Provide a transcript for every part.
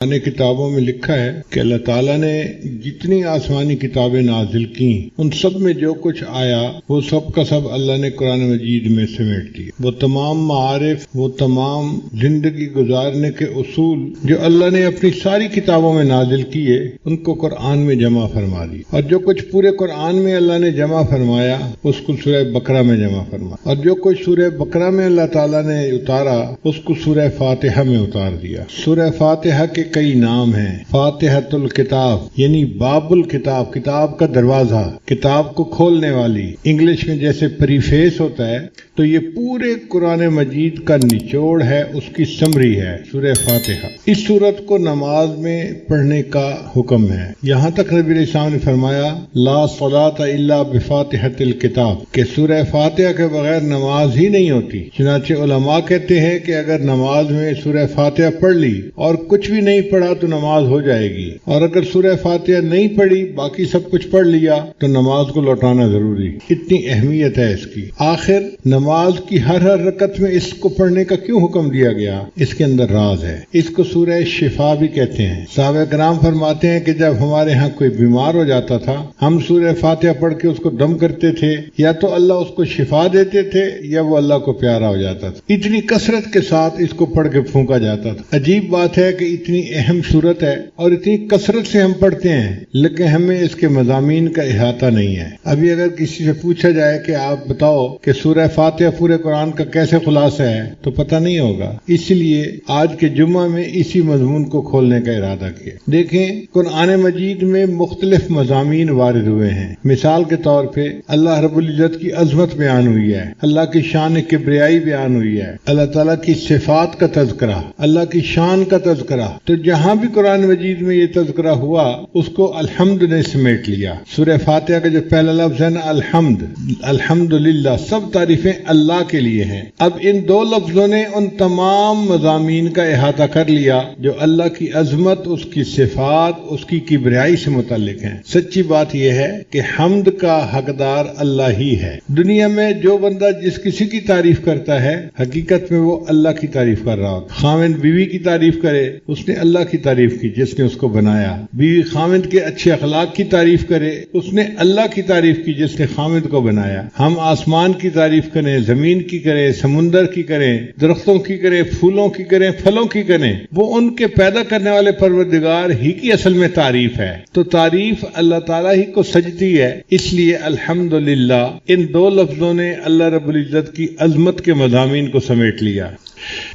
نے کتابوں میں لکھا ہے کہ اللہ تعالیٰ نے جتنی آسمانی کتابیں نازل کی ان سب میں جو کچھ آیا وہ سب کا سب اللہ نے قرآن مجید میں سمیٹ دیا۔ وہ تمام معارف، وہ تمام زندگی گزارنے کے اصول جو اللہ نے اپنی ساری کتابوں میں نازل کیے ان کو قرآن میں جمع فرما دی، اور جو کچھ پورے قرآن میں اللہ نے جمع فرمایا اس کو سورہ بقرہ میں جمع فرمایا، اور جو کچھ سورہ بقرہ میں اللہ تعالیٰ نے اتارا اس کو سورہ فاتحہ میں اتار دیا۔ سورہ فاتحہ کے کئی نام ہیں۔ فاتحۃ الکتاب یعنی باب الکتاب، کتاب کا دروازہ، کتاب کو کھولنے والی۔ انگلش میں جیسے پریفیس ہوتا ہے تو یہ پورے قرآن مجید کا نچوڑ ہے، اس کی سمری ہے سورہ فاتحہ۔ اس سورت کو نماز میں پڑھنے کا حکم ہے۔ یہاں تک نبی علیہ السلام نے فرمایا لا صلاۃ الا بفاتحۃ الکتاب کہ سورہ فاتحہ کے بغیر نماز ہی نہیں ہوتی۔ چنانچہ علماء کہتے ہیں کہ اگر نماز میں سورہ فاتحہ پڑھ لی اور کچھ بھی نہیں پڑھا تو نماز ہو جائے گی، اور اگر سورہ فاتحہ نہیں پڑھی باقی سب کچھ پڑھ لیا تو نماز کو لوٹانا ضروری۔ اتنی اہمیت ہے اس کی۔ آخر نماز کی ہر رکعت میں اس کو پڑھنے کا کیوں حکم دیا گیا؟ اس کے اندر راز ہے۔ اس کو سورہ شفا بھی کہتے ہیں۔ صحابہ کرام فرماتے ہیں کہ جب ہمارے ہاں کوئی بیمار ہو جاتا تھا ہم سورہ فاتحہ پڑھ کے اس کو دم کرتے تھے، یا تو اللہ اس کو شفا دیتے تھے یا وہ اللہ کو پیارا ہو جاتا تھا۔ اتنی کثرت کے ساتھ اس کو پڑھ کے پھونکا جاتا تھا۔ عجیب بات ہے کہ اتنی اہم صورت ہے اور اتنی کثرت سے ہم پڑھتے ہیں لیکن ہمیں اس کے مضامین کا احاطہ نہیں ہے۔ ابھی اگر کسی سے پوچھا جائے کہ آپ بتاؤ کہ سورہ فاتحہ پورے قرآن کا کیسے خلاصہ ہے تو پتہ نہیں ہوگا۔ اس لیے آج کے جمعہ میں اسی مضمون کو کھولنے کا ارادہ کیا۔ دیکھیں قرآن مجید میں مختلف مضامین وارد ہوئے ہیں۔ مثال کے طور پہ اللہ رب العزت کی عظمت بیان ہوئی ہے، اللہ کی شان کبریائی بیان ہوئی ہے، اللہ تعالیٰ کی صفات کا تذکرہ، اللہ کی شان کا تذکرہ۔ تو جہاں بھی قرآن مجید میں یہ تذکرہ ہوا اس کو الحمد نے سمیٹ لیا۔ سورہ فاتحہ کا جو پہلا لفظ ہے نا الحمد، الحمدللہ، سب تعریفیں اللہ کے لیے ہیں۔ اب ان دو لفظوں نے ان تمام مضامین کا احاطہ کر لیا جو اللہ کی عظمت، اس کی صفات، اس کی کبریائی سے متعلق ہیں۔ سچی بات یہ ہے کہ حمد کا حقدار اللہ ہی ہے۔ دنیا میں جو بندہ جس کسی کی تعریف کرتا ہے حقیقت میں وہ اللہ کی تعریف کر رہا ہوتا۔ خاوند بیوی کی تعریف کرے اس نے اللہ کی تعریف کی جس نے اس کو بنایا، بیوی خاوند کے اچھے اخلاق کی تعریف کرے اس نے اللہ کی تعریف کی جس نے خاوند کو بنایا۔ ہم آسمان کی تعریف کریں، زمین کی کریں، سمندر کی کریں، درختوں کی کریں، پھولوں کی کریں، پھلوں کی کریں، وہ ان کے پیدا کرنے والے پروردگار ہی کی اصل میں تعریف ہے۔ تو تعریف اللہ تعالیٰ ہی کو سجتی ہے، اس لیے الحمدللہ ان دو لفظوں نے اللہ رب العزت کی عظمت کے مضامین کو سمیٹ لیا۔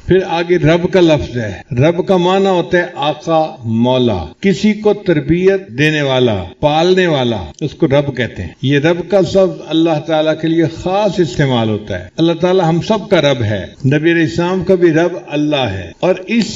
پھر آگے رب کا لفظ ہے۔ رب کا معنی ہوتا ہے آقا، مولا، کسی کو تربیت دینے والا، پالنے والا، اس کو رب کہتے ہیں۔ یہ رب کا لفظ اللہ تعالیٰ کے لیے خاص استعمال ہوتا ہے۔ اللہ تعالیٰ ہم سب کا رب ہے، نبی علیہ السلام کا بھی رب اللہ ہے، اور اس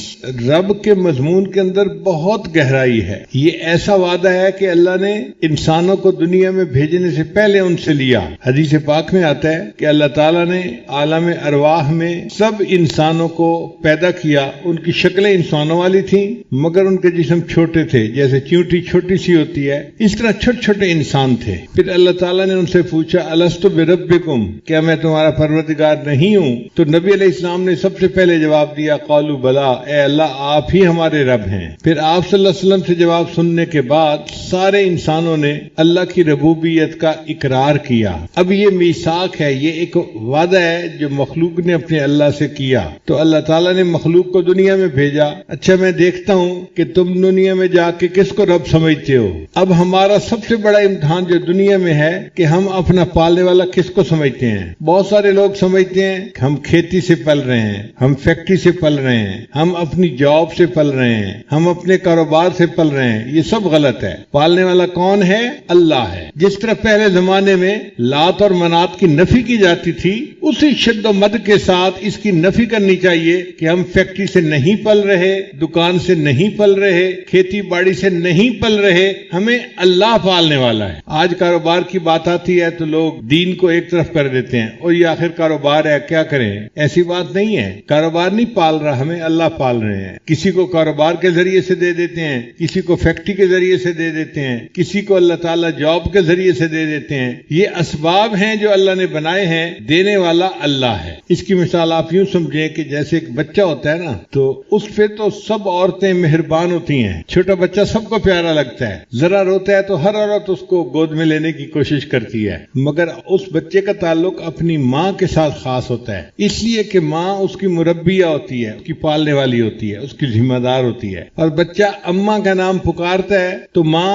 رب کے مضمون کے اندر بہت گہرائی ہے۔ یہ ایسا وعدہ ہے کہ اللہ نے انسانوں کو دنیا میں بھیجنے سے پہلے ان سے لیا۔ حدیث پاک میں آتا ہے کہ اللہ تعالیٰ نے عالم ارواح میں سب انسانوں کو پیدا کیا، ان کی شکلیں انسانوں والی تھیں مگر ان کے جسم چھوٹے تھے، جیسے چیونٹی چھوٹی سی ہوتی ہے اس طرح چھوٹے چھوٹے انسان تھے۔ پھر اللہ تعالیٰ نے ان سے پوچھا الستو بربکم، کیا میں تمہارا پروردگار نہیں ہوں؟ تو نبی علیہ السلام نے سب سے پہلے جواب دیا قالوا بلا، اے اللہ آپ ہی ہمارے رب ہیں۔ پھر آپ صلی اللہ علیہ وسلم سے جواب سننے کے بعد سارے انسانوں نے اللہ کی ربوبیت کا اقرار کیا۔ اب یہ میثاق ہے، یہ ایک وعدہ ہے جو مخلوق نے اپنے اللہ سے کیا۔ تو اللہ تعالیٰ نے مخلوق کو دنیا میں بھیجا، اچھا میں دیکھتا ہوں کہ تم دنیا میں جا کے کس کو رب سمجھتے ہو۔ اب ہمارا سب سے بڑا امتحان جو دنیا میں ہے کہ ہم اپنا پالنے والا کس کو سمجھتے ہیں۔ بہت سارے لوگ سمجھتے ہیں کہ ہم کھیتی سے پل رہے ہیں، ہم فیکٹری سے پل رہے ہیں، ہم اپنی جاب سے پل رہے ہیں، ہم اپنے کاروبار سے پل رہے ہیں۔ یہ سب غلط ہے۔ پالنے والا کون ہے؟ اللہ ہے۔ جس طرح پہلے زمانے میں لات اور منات کی نفی کی جاتی تھی اسی شد و مد کے ساتھ اس کی نفی کرنی چاہیے کہ ہم فیکٹری سے نہیں پل رہے، دکان سے نہیں پل رہے، کھیتی باڑی سے نہیں پل رہے، ہمیں اللہ پالنے والا ہے۔ آج کاروبار کی بات آتی ہے تو لوگ دین کو ایک طرف کر دیتے ہیں اور یہ آخر کاروبار ہے کیا کریں۔ ایسی بات نہیں ہے، کاروبار نہیں پال رہا، ہمیں اللہ پال رہے ہیں۔ کسی کو کاروبار کے ذریعے سے دے دیتے ہیں، کسی کو فیکٹری کے ذریعے سے دے دیتے ہیں، کسی کو اللہ تعالیٰ جاب کے ذریعے سے دے دیتے ہیں۔ یہ اسباب ہیں جو اللہ نے بنائے ہیں، دینے والا والا اللہ ہے۔ اس کی مثال آپ یوں سمجھیں کہ جیسے ایک بچہ ہوتا ہے نا، تو اس پہ تو سب عورتیں مہربان ہوتی ہیں، چھوٹا بچہ سب کو پیارا لگتا ہے، ذرا روتا ہے تو ہر عورت اس کو گود میں لینے کی کوشش کرتی ہے، مگر اس بچے کا تعلق اپنی ماں کے ساتھ خاص ہوتا ہے، اس لیے کہ ماں اس کی مربیہ ہوتی ہے، اس کی پالنے والی ہوتی ہے، اس کی ذمہ دار ہوتی ہے۔ اور بچہ اماں کا نام پکارتا ہے تو ماں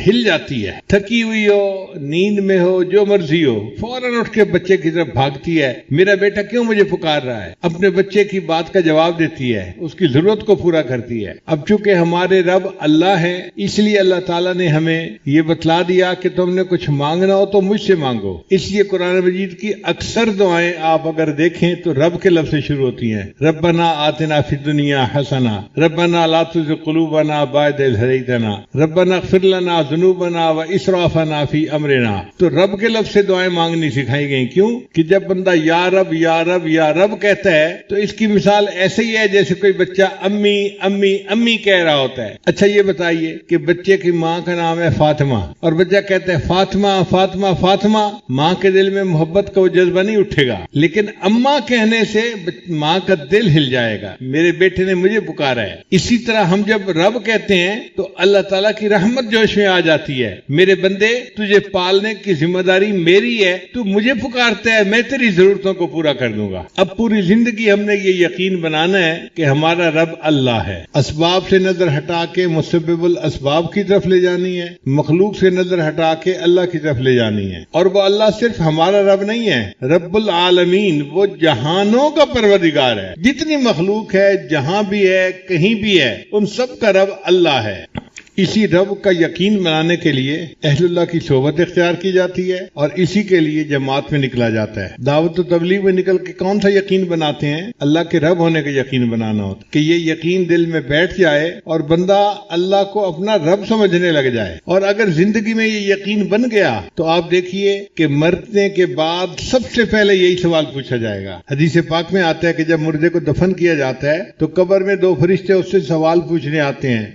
ہل جاتی ہے، تھکی ہوئی ہو، نیند میں ہو، جو مرضی ہو، فوراً اٹھ کے بچے کی طرف بھاگتی ہے، میرا بیٹا کیوں مجھے پکار رہا ہے، اپنے بچے کی بات کا جواب دیتی ہے، اس کی ضرورت کو پورا کرتی ہے۔ اب چونکہ ہمارے رب اللہ ہے، اس لیے اللہ تعالیٰ نے ہمیں یہ بتلا دیا کہ تم نے کچھ مانگنا ہو تو مجھ سے مانگو۔ اس لیے قرآن مجید کی اکثر دعائیں آپ اگر دیکھیں تو رب کے لفظ سے شروع ہوتی ہیں، ربنا آتنا فی الدنیا حسنہ، ربنا لا تزغ قلوبنا بعد اذ ہدیتنا، ربنا اغفر لنا ذنوبنا واسرافنا فی امرنا۔ تو رب کے لفظ سے دعائیں مانگنی سکھائی گئی، کیوں کہ جب بندہ یا رب یا رب یا رب کہتا ہے تو اس کی مثال ایسے ہی ہے جیسے کوئی بچہ امی امی امی کہہ رہا ہوتا ہے۔ اچھا یہ بتائیے کہ بچے کی ماں کا نام ہے فاطمہ اور بچہ کہتا ہے فاطمہ فاطمہ فاطمہ، ماں کے دل میں محبت کا وہ جذبہ نہیں اٹھے گا، لیکن اماں کہنے سے ماں کا دل ہل جائے گا، میرے بیٹے نے مجھے پکارا ہے۔ اسی طرح ہم جب رب کہتے ہیں تو اللہ تعالیٰ کی رحمت جوش میں آ جاتی ہے، میرے بندے تجھے پالنے کی ذمہ داری میری ہے، تو مجھے پکارتا ہے، میں تیری ضرورتوں کو پورا کر دوں گا۔ اب پوری زندگی ہم نے یہ یقین بنانا ہے کہ ہمارا رب اللہ ہے، اسباب سے نظر ہٹا کے مسبب الاسباب کی طرف لے جانی ہے، مخلوق سے نظر ہٹا کے اللہ کی طرف لے جانی ہے۔ اور وہ اللہ صرف ہمارا رب نہیں ہے، رب العالمین، وہ جہانوں کا پروردگار ہے، جتنی مخلوق ہے، جہاں بھی ہے، کہیں بھی ہے، ان سب کا رب اللہ ہے۔ اسی رب کا یقین بنانے کے لیے اہل اللہ کی صحبت اختیار کی جاتی ہے اور اسی کے لیے جماعت میں نکلا جاتا ہے۔ دعوت و تبلیغ میں نکل کے کون سا یقین بناتے ہیں؟ اللہ کے رب ہونے کا یقین بنانا ہوتا کہ یہ یقین دل میں بیٹھ جائے اور بندہ اللہ کو اپنا رب سمجھنے لگ جائے۔ اور اگر زندگی میں یہ یقین بن گیا تو آپ دیکھیے کہ مرنے کے بعد سب سے پہلے یہی سوال پوچھا جائے گا۔ حدیث پاک میں آتا ہے کہ جب مردے کو دفن کیا جاتا ہے تو قبر میں دو فرشتے اس سے سوال پوچھنے آتے ہیں۔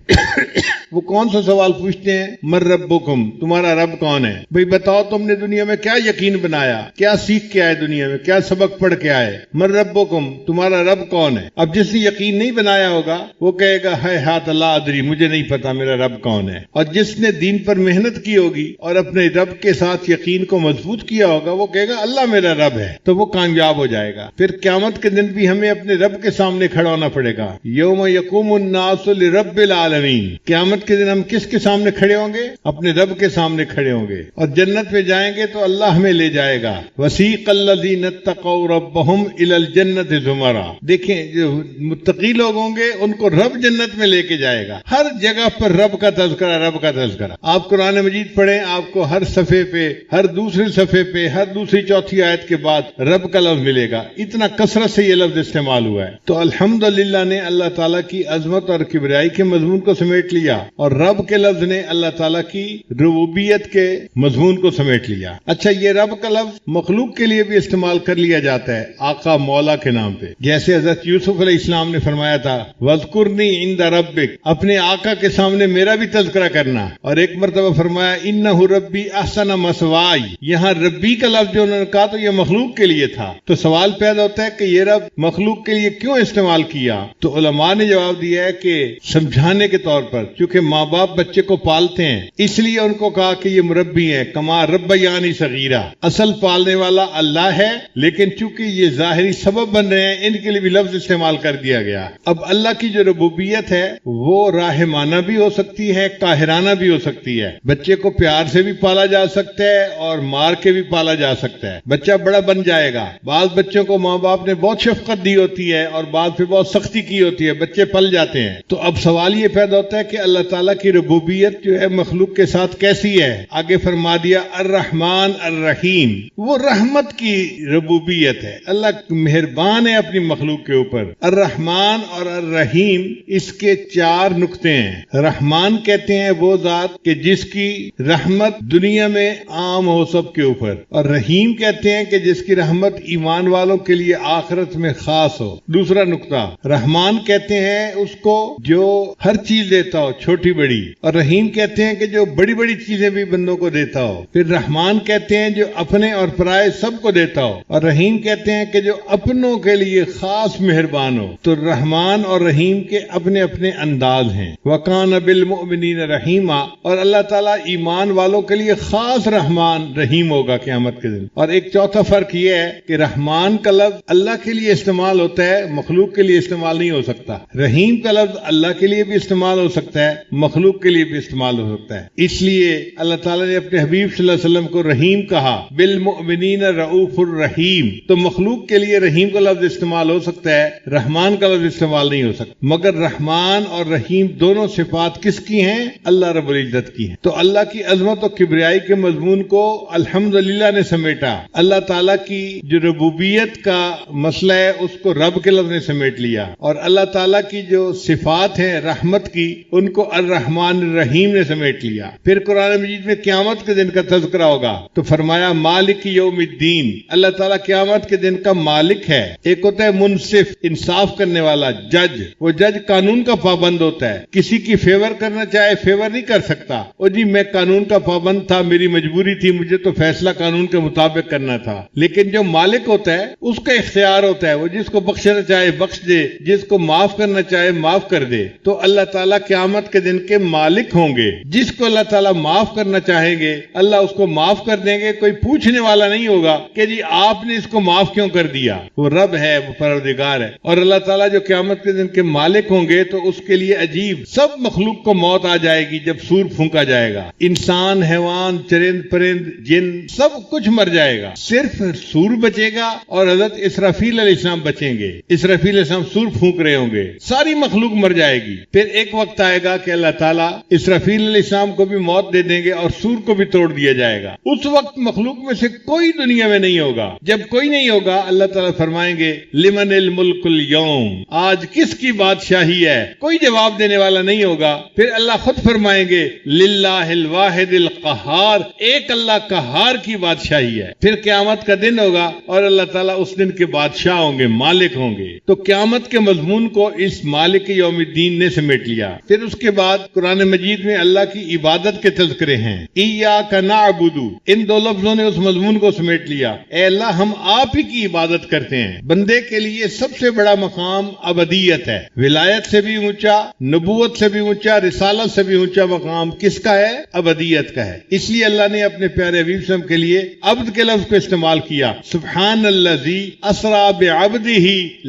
وہ کون سا سوال پوچھتے ہیں؟ من ربکم، تمہارا رب کون ہے؟ بھئی بتاؤ تم نے دنیا میں کیا یقین بنایا، کیا سیکھ کے آئے، دنیا میں کیا سبق پڑھ کے آئے؟ من ربکم، تمہارا رب کون ہے؟ اب جس نے یقین نہیں بنایا ہوگا وہ کہے گا ہے ہاتھ اللہ ادری، مجھے نہیں پتا میرا رب کون ہے۔ اور جس نے دین پر محنت کی ہوگی اور اپنے رب کے ساتھ یقین کو مضبوط کیا ہوگا وہ کہے گا اللہ میرا رب ہے، تو وہ کامیاب ہو جائے گا۔ پھر قیامت کے دن بھی ہمیں اپنے رب کے سامنے کھڑا ہونا پڑے گا، یوم یقوم الناس لرب العالمین۔ قیامت کے دن ہم کس کے سامنے کھڑے ہوں گے؟ اپنے رب کے سامنے کھڑے ہوں گے، اور جنت میں جائیں گے تو اللہ ہمیں لے جائے گا۔ وسیق الذین اتقوا ربهم الی الجنۃ زمرا۔ دیکھیں جو متقی لوگ ہوں گے ان کو رب جنت میں لے کے جائے گا، ہر جگہ پر رب کا تذکرہ، رب کا تذکرہ۔ آپ قرآن مجید پڑھیں، آپ کو ہر صفحے پہ، ہر دوسرے صفحے پہ، ہر دوسری چوتھی آیت کے بعد رب کا لفظ ملے گا، اتنا کثرت سے یہ لفظ استعمال ہوا ہے۔ تو الحمدللہ نے اللہ تعالیٰ کی عظمت اور کبریائی کے مضمون کو سمیٹ لیا، اور رب کے لفظ نے اللہ تعالیٰ کی ربوبیت کے مضمون کو سمیٹ لیا۔ اچھا یہ رب کا لفظ مخلوق کے لیے بھی استعمال کر لیا جاتا ہے، آقا مولا کے نام پہ، جیسے حضرت یوسف علیہ السلام نے فرمایا تھا وَاذْكُرْنِي عِنْدَ رَبِّكَ، اپنے آقا کے سامنے میرا بھی تذکرہ کرنا۔ اور ایک مرتبہ فرمایا اِنَّهُ رَبِّي أَحْسَنَ مَثْوَايَ، یہاں ربی کا لفظ جو انہوں نے کہا تو یہ مخلوق کے لیے تھا، تو سوال پیدا ہوتا ہے کہ یہ رب مخلوق کے لیے کیوں استعمال کیا؟ تو علماء نے جواب دیا ہے کہ سمجھانے کے طور پر، چونکہ ماں باپ بچے کو پالتے ہیں اس لیے ان کو کہا کہ یہ مربی ہے، کما ربیانی صغیرہ، اصل پالنے والا اللہ ہے، لیکن چونکہ یہ ظاہری سبب بن رہے ہیں ان کے لیے بھی لفظ استعمال کر دیا گیا۔ اب اللہ کی جو ربوبیت ہے وہ راحمانہ بھی ہو سکتی ہے، قاہرانہ بھی ہو سکتی ہے۔ بچے کو پیار سے بھی پالا جا سکتا ہے اور مار کے بھی پالا جا سکتا ہے، بچہ بڑا بن جائے گا۔ بعض بچوں کو ماں باپ نے بہت شفقت دی ہوتی ہے اور بعض پہ بہت سختی کی ہوتی ہے، بچے پل جاتے ہیں۔ تو اب سوال یہ پیدا ہوتا ہے کہ اللہ تعالیٰ کی ربوبیت جو ہے مخلوق کے ساتھ کیسی ہے؟ آگے فرما دیا الرحمن الرحیم، وہ رحمت کی ربوبیت ہے، اللہ مہربان ہے اپنی مخلوق کے اوپر۔ الرحمن اور الرحیم اس کے 4 نقطے ہیں۔ رحمان کہتے ہیں وہ ذات کہ جس کی رحمت دنیا میں عام ہو سب کے اوپر، اور رحیم کہتے ہیں کہ جس کی رحمت ایمان والوں کے لیے آخرت میں خاص ہو۔ دوسرا نقطہ، رحمان کہتے ہیں اس کو جو ہر چیز دیتا ہو، چھوٹی چھوٹی بڑی، اور رحیم کہتے ہیں کہ جو بڑی بڑی چیزیں بھی بندوں کو دیتا ہو، پھر رحمان کہتے ہیں جو اپنے اور پرائے سب کو دیتا ہو، اور رحیم کہتے ہیں کہ جو اپنوں کے لیے خاص مہربان ہو۔ تو رحمان اور رحیم کے اپنے اپنے انداز ہیں۔ وَكَانَ بِالْمُؤْمِنِينَ رَحِيمًا، اور اللہ تعالیٰ ایمان والوں کے لیے خاص رحمان رحیم ہوگا قیامت کے دن۔ اور ایک چوتھا فرق یہ ہے کہ رحمان کا لفظ اللہ کے لیے استعمال ہوتا ہے، مخلوق کے لیے استعمال نہیں ہو سکتا۔ رحیم کا لفظ اللہ کے لیے بھی استعمال ہو سکتا ہے، مخلوق کے لیے بھی استعمال ہو سکتا ہے۔ اس لیے اللہ تعالیٰ نے اپنے حبیب صلی اللہ علیہ وسلم کو رحیم کہا، بالمؤمنین رؤوف الرحیم۔ تو مخلوق کے لیے رحیم کا لفظ استعمال ہو سکتا ہے، رحمان کا لفظ استعمال نہیں ہو سکتا۔ مگر رحمان اور رحیم دونوں صفات کس کی ہیں؟ اللہ رب العزت کی ہیں۔ تو اللہ کی عظمت و کبریائی کے مضمون کو الحمدللہ نے سمیٹا۔ اللہ تعالیٰ کی جو ربوبیت کا مسئلہ ہے اس کو رب کے لفظ نے سمیٹ لیا، اور اللہ تعالیٰ کی جو صفات ہیں رحمت کی ان کو الرحمن الرحیم نے سمیٹ لیا۔ پھر قرآن مجید میں قیامت کے دن کا تذکرہ ہوگا تو فرمایا مالک یوم الدین، اللہ تعالیٰ قیامت کے دن کا مالک ہے۔ ایک ہوتا ہے منصف، انصاف کرنے والا جج، وہ جج قانون کا پابند ہوتا ہے، کسی کی فیور کرنا چاہے فیور نہیں کر سکتا، او جی میں قانون کا پابند تھا، میری مجبوری تھی، مجھے تو فیصلہ قانون کے مطابق کرنا تھا۔ لیکن جو مالک ہوتا ہے اس کا اختیار ہوتا ہے، وہ جس کو بخشنا چاہے بخش دے، جس کو معاف کرنا چاہے معاف کر دے۔ تو اللہ تعالیٰ قیامت کے دن کے مالک ہوں گے، جس کو اللہ تعالیٰ معاف کرنا چاہیں گے اللہ اس کو معاف کر دیں گے، کوئی پوچھنے والا نہیں ہوگا کہ جی آپ نے اس کو معاف کیوں کر دیا، وہ رب ہے، وہ پروردگار ہے۔ اور اللہ تعالیٰ جو قیامت کے دن کے مالک ہوں گے تو اس کے لیے عجیب، سب مخلوق کو موت آ جائے گی جب سور پھونکا جائے گا، انسان، حیوان، چرند پرند، جن سب کچھ مر جائے گا، صرف سور بچے گا اور حضرت اسرافیل علیہ السلام بچیں گے۔ اسرافیل علیہ السلام سور پھونک رہے ہوں گے، ساری مخلوق مر جائے گی۔ پھر ایک وقت آئے گا کہ اللہ تعالیٰ اسرافیل علیہ السلام کو بھی موت دے دیں گے اور سور کو بھی توڑ دیا جائے گا۔ اس وقت مخلوق میں سے کوئی دنیا میں نہیں ہوگا۔ جب کوئی نہیں ہوگا اللہ تعالیٰ فرمائیں گے لمن الملک اليوم، آج کس کی بادشاہی ہے؟ کوئی جواب دینے والا نہیں ہوگا۔ پھر اللہ خود فرمائیں گے للہ الواحد القہار، ایک اللہ قہار کی بادشاہی ہے۔ پھر قیامت کا دن ہوگا اور اللہ تعالیٰ اس دن کے بادشاہ ہوں گے، مالک ہوں گے۔ تو قیامت کے مضمون کو اس مالک یوم الدین نے سمیٹ لیا۔ پھر اس کے بعد قرآن مجید میں اللہ کی عبادت کے تذکرے ہیں، ایاک نعبد، ان دو لفظوں نے اس مضمون کو سمیٹ لیا۔ اے اللہ ہم آپ ہی کی عبادت کرتے ہیں۔ بندے کے لیے سب سے بڑا مقام عبدیت ہے، ولایت سے بھی اونچا، نبوت سے بھی اونچا، رسالت سے بھی اونچا مقام کس کا ہے؟ عبدیت کا ہے۔ اس لیے اللہ نے اپنے پیارے حبیب صلی اللہ علیہ وسلم کے لیے عبد کے لفظ کو استعمال کیا، سبحان الذی اسری بعبدہ